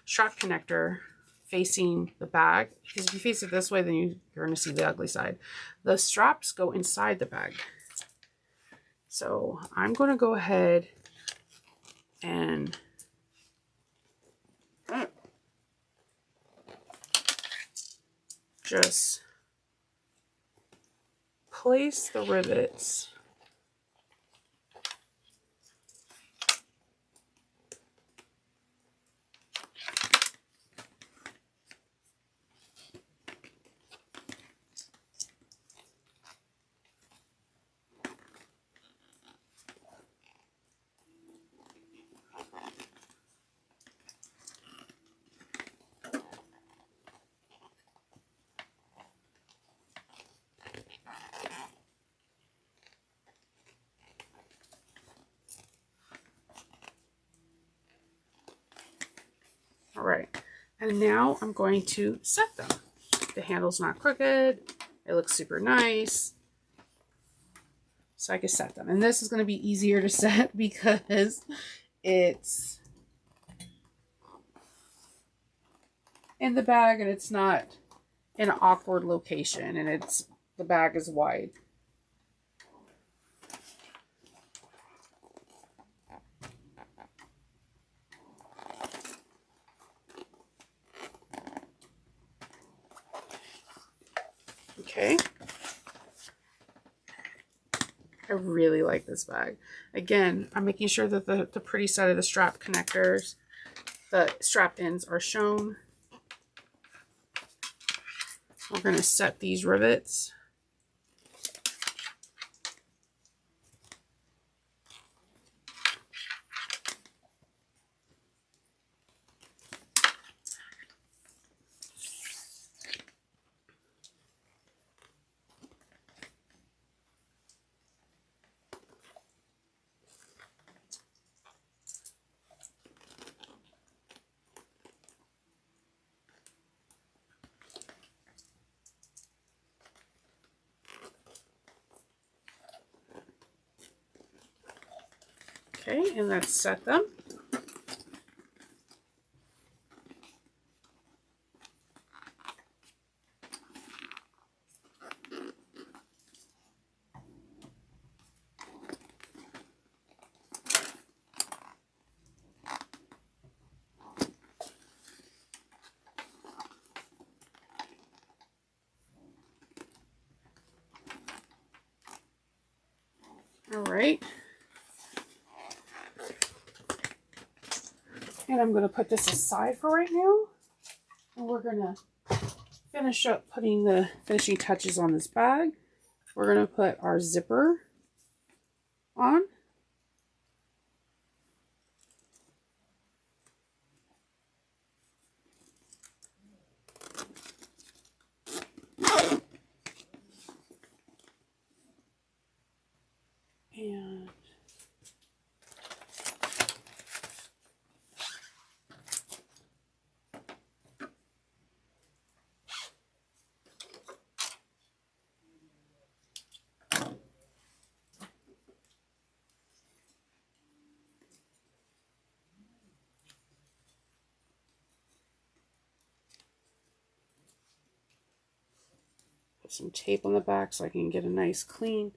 strap connector facing the bag, because if you face it this way, then you're going to see the ugly side. The straps go inside the bag. So I'm going to go ahead and just place the rivets all right, and now I'm going to set them. The handle's not crooked. It looks super nice. So I can set them. And this is going to be easier to set because it's in the bag and it's not in an awkward location, and the bag is wide. Okay. I really like this bag. Again, I'm making sure that the pretty side of the strap connectors, the strap ends are shown. We're going to set these rivets. Okay, and let's set them. All right. And I'm going to put this aside for right now. And we're going to finish up putting the finishing touches on this bag. We're going to put our zipper on. some tape on the back so I can get a nice clean.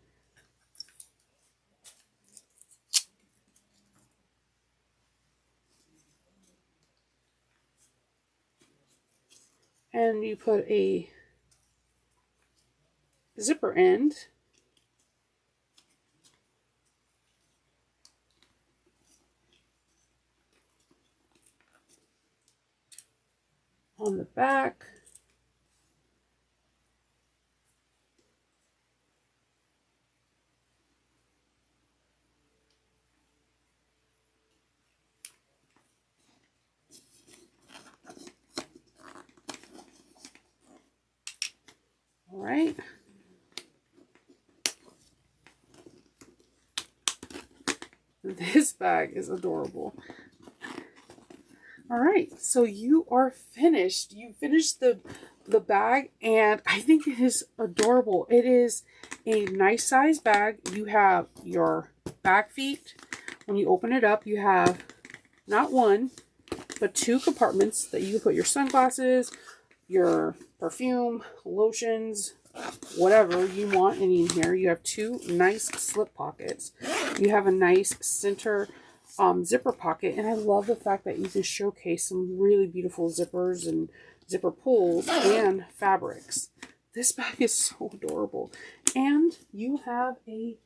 And you put a zipper end on the back. All right. This bag is adorable. All right, so you are finished. You finished the bag, and I think it is adorable. It is a nice size bag. You have your back feet. When you open it up, you have not one, but 2 compartments that you can put your sunglasses, your perfume, lotions, whatever you want in here. You have 2 nice slip pockets. You have a nice center zipper pocket, and I love the fact that you can showcase some really beautiful zippers and zipper pulls and fabrics. This bag is so adorable. And you have a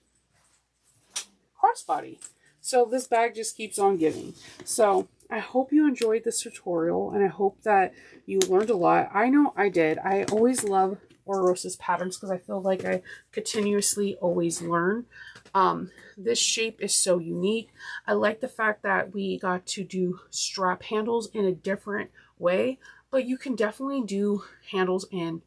crossbody. So this bag just keeps on giving. So I hope you enjoyed this tutorial, and I hope that you learned a lot. I know I did. I always love Oro Rosa's patterns because I feel like I continuously always learn. This shape is so unique. I like the fact that we got to do strap handles in a different way, but you can definitely do handles in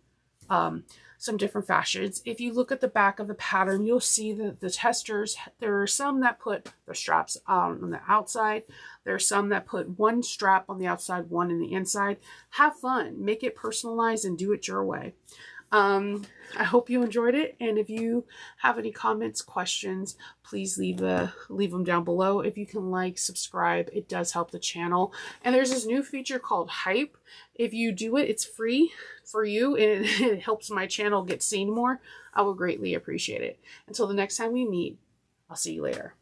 some different fashions. If you look at the back of the pattern, you'll see that the testers, there are some that put the straps on the outside. There are some that put one strap on the outside, one in the inside. Have fun, make it personalized, and do it your way. I hope you enjoyed it, and if you have any comments, questions, please leave them down below. If you can like, subscribe, it does help the channel. And there's this new feature called Hype. If you do it, it's free for you, and it helps my channel get seen more. I will greatly appreciate it. Until the next time we meet, I'll see you later.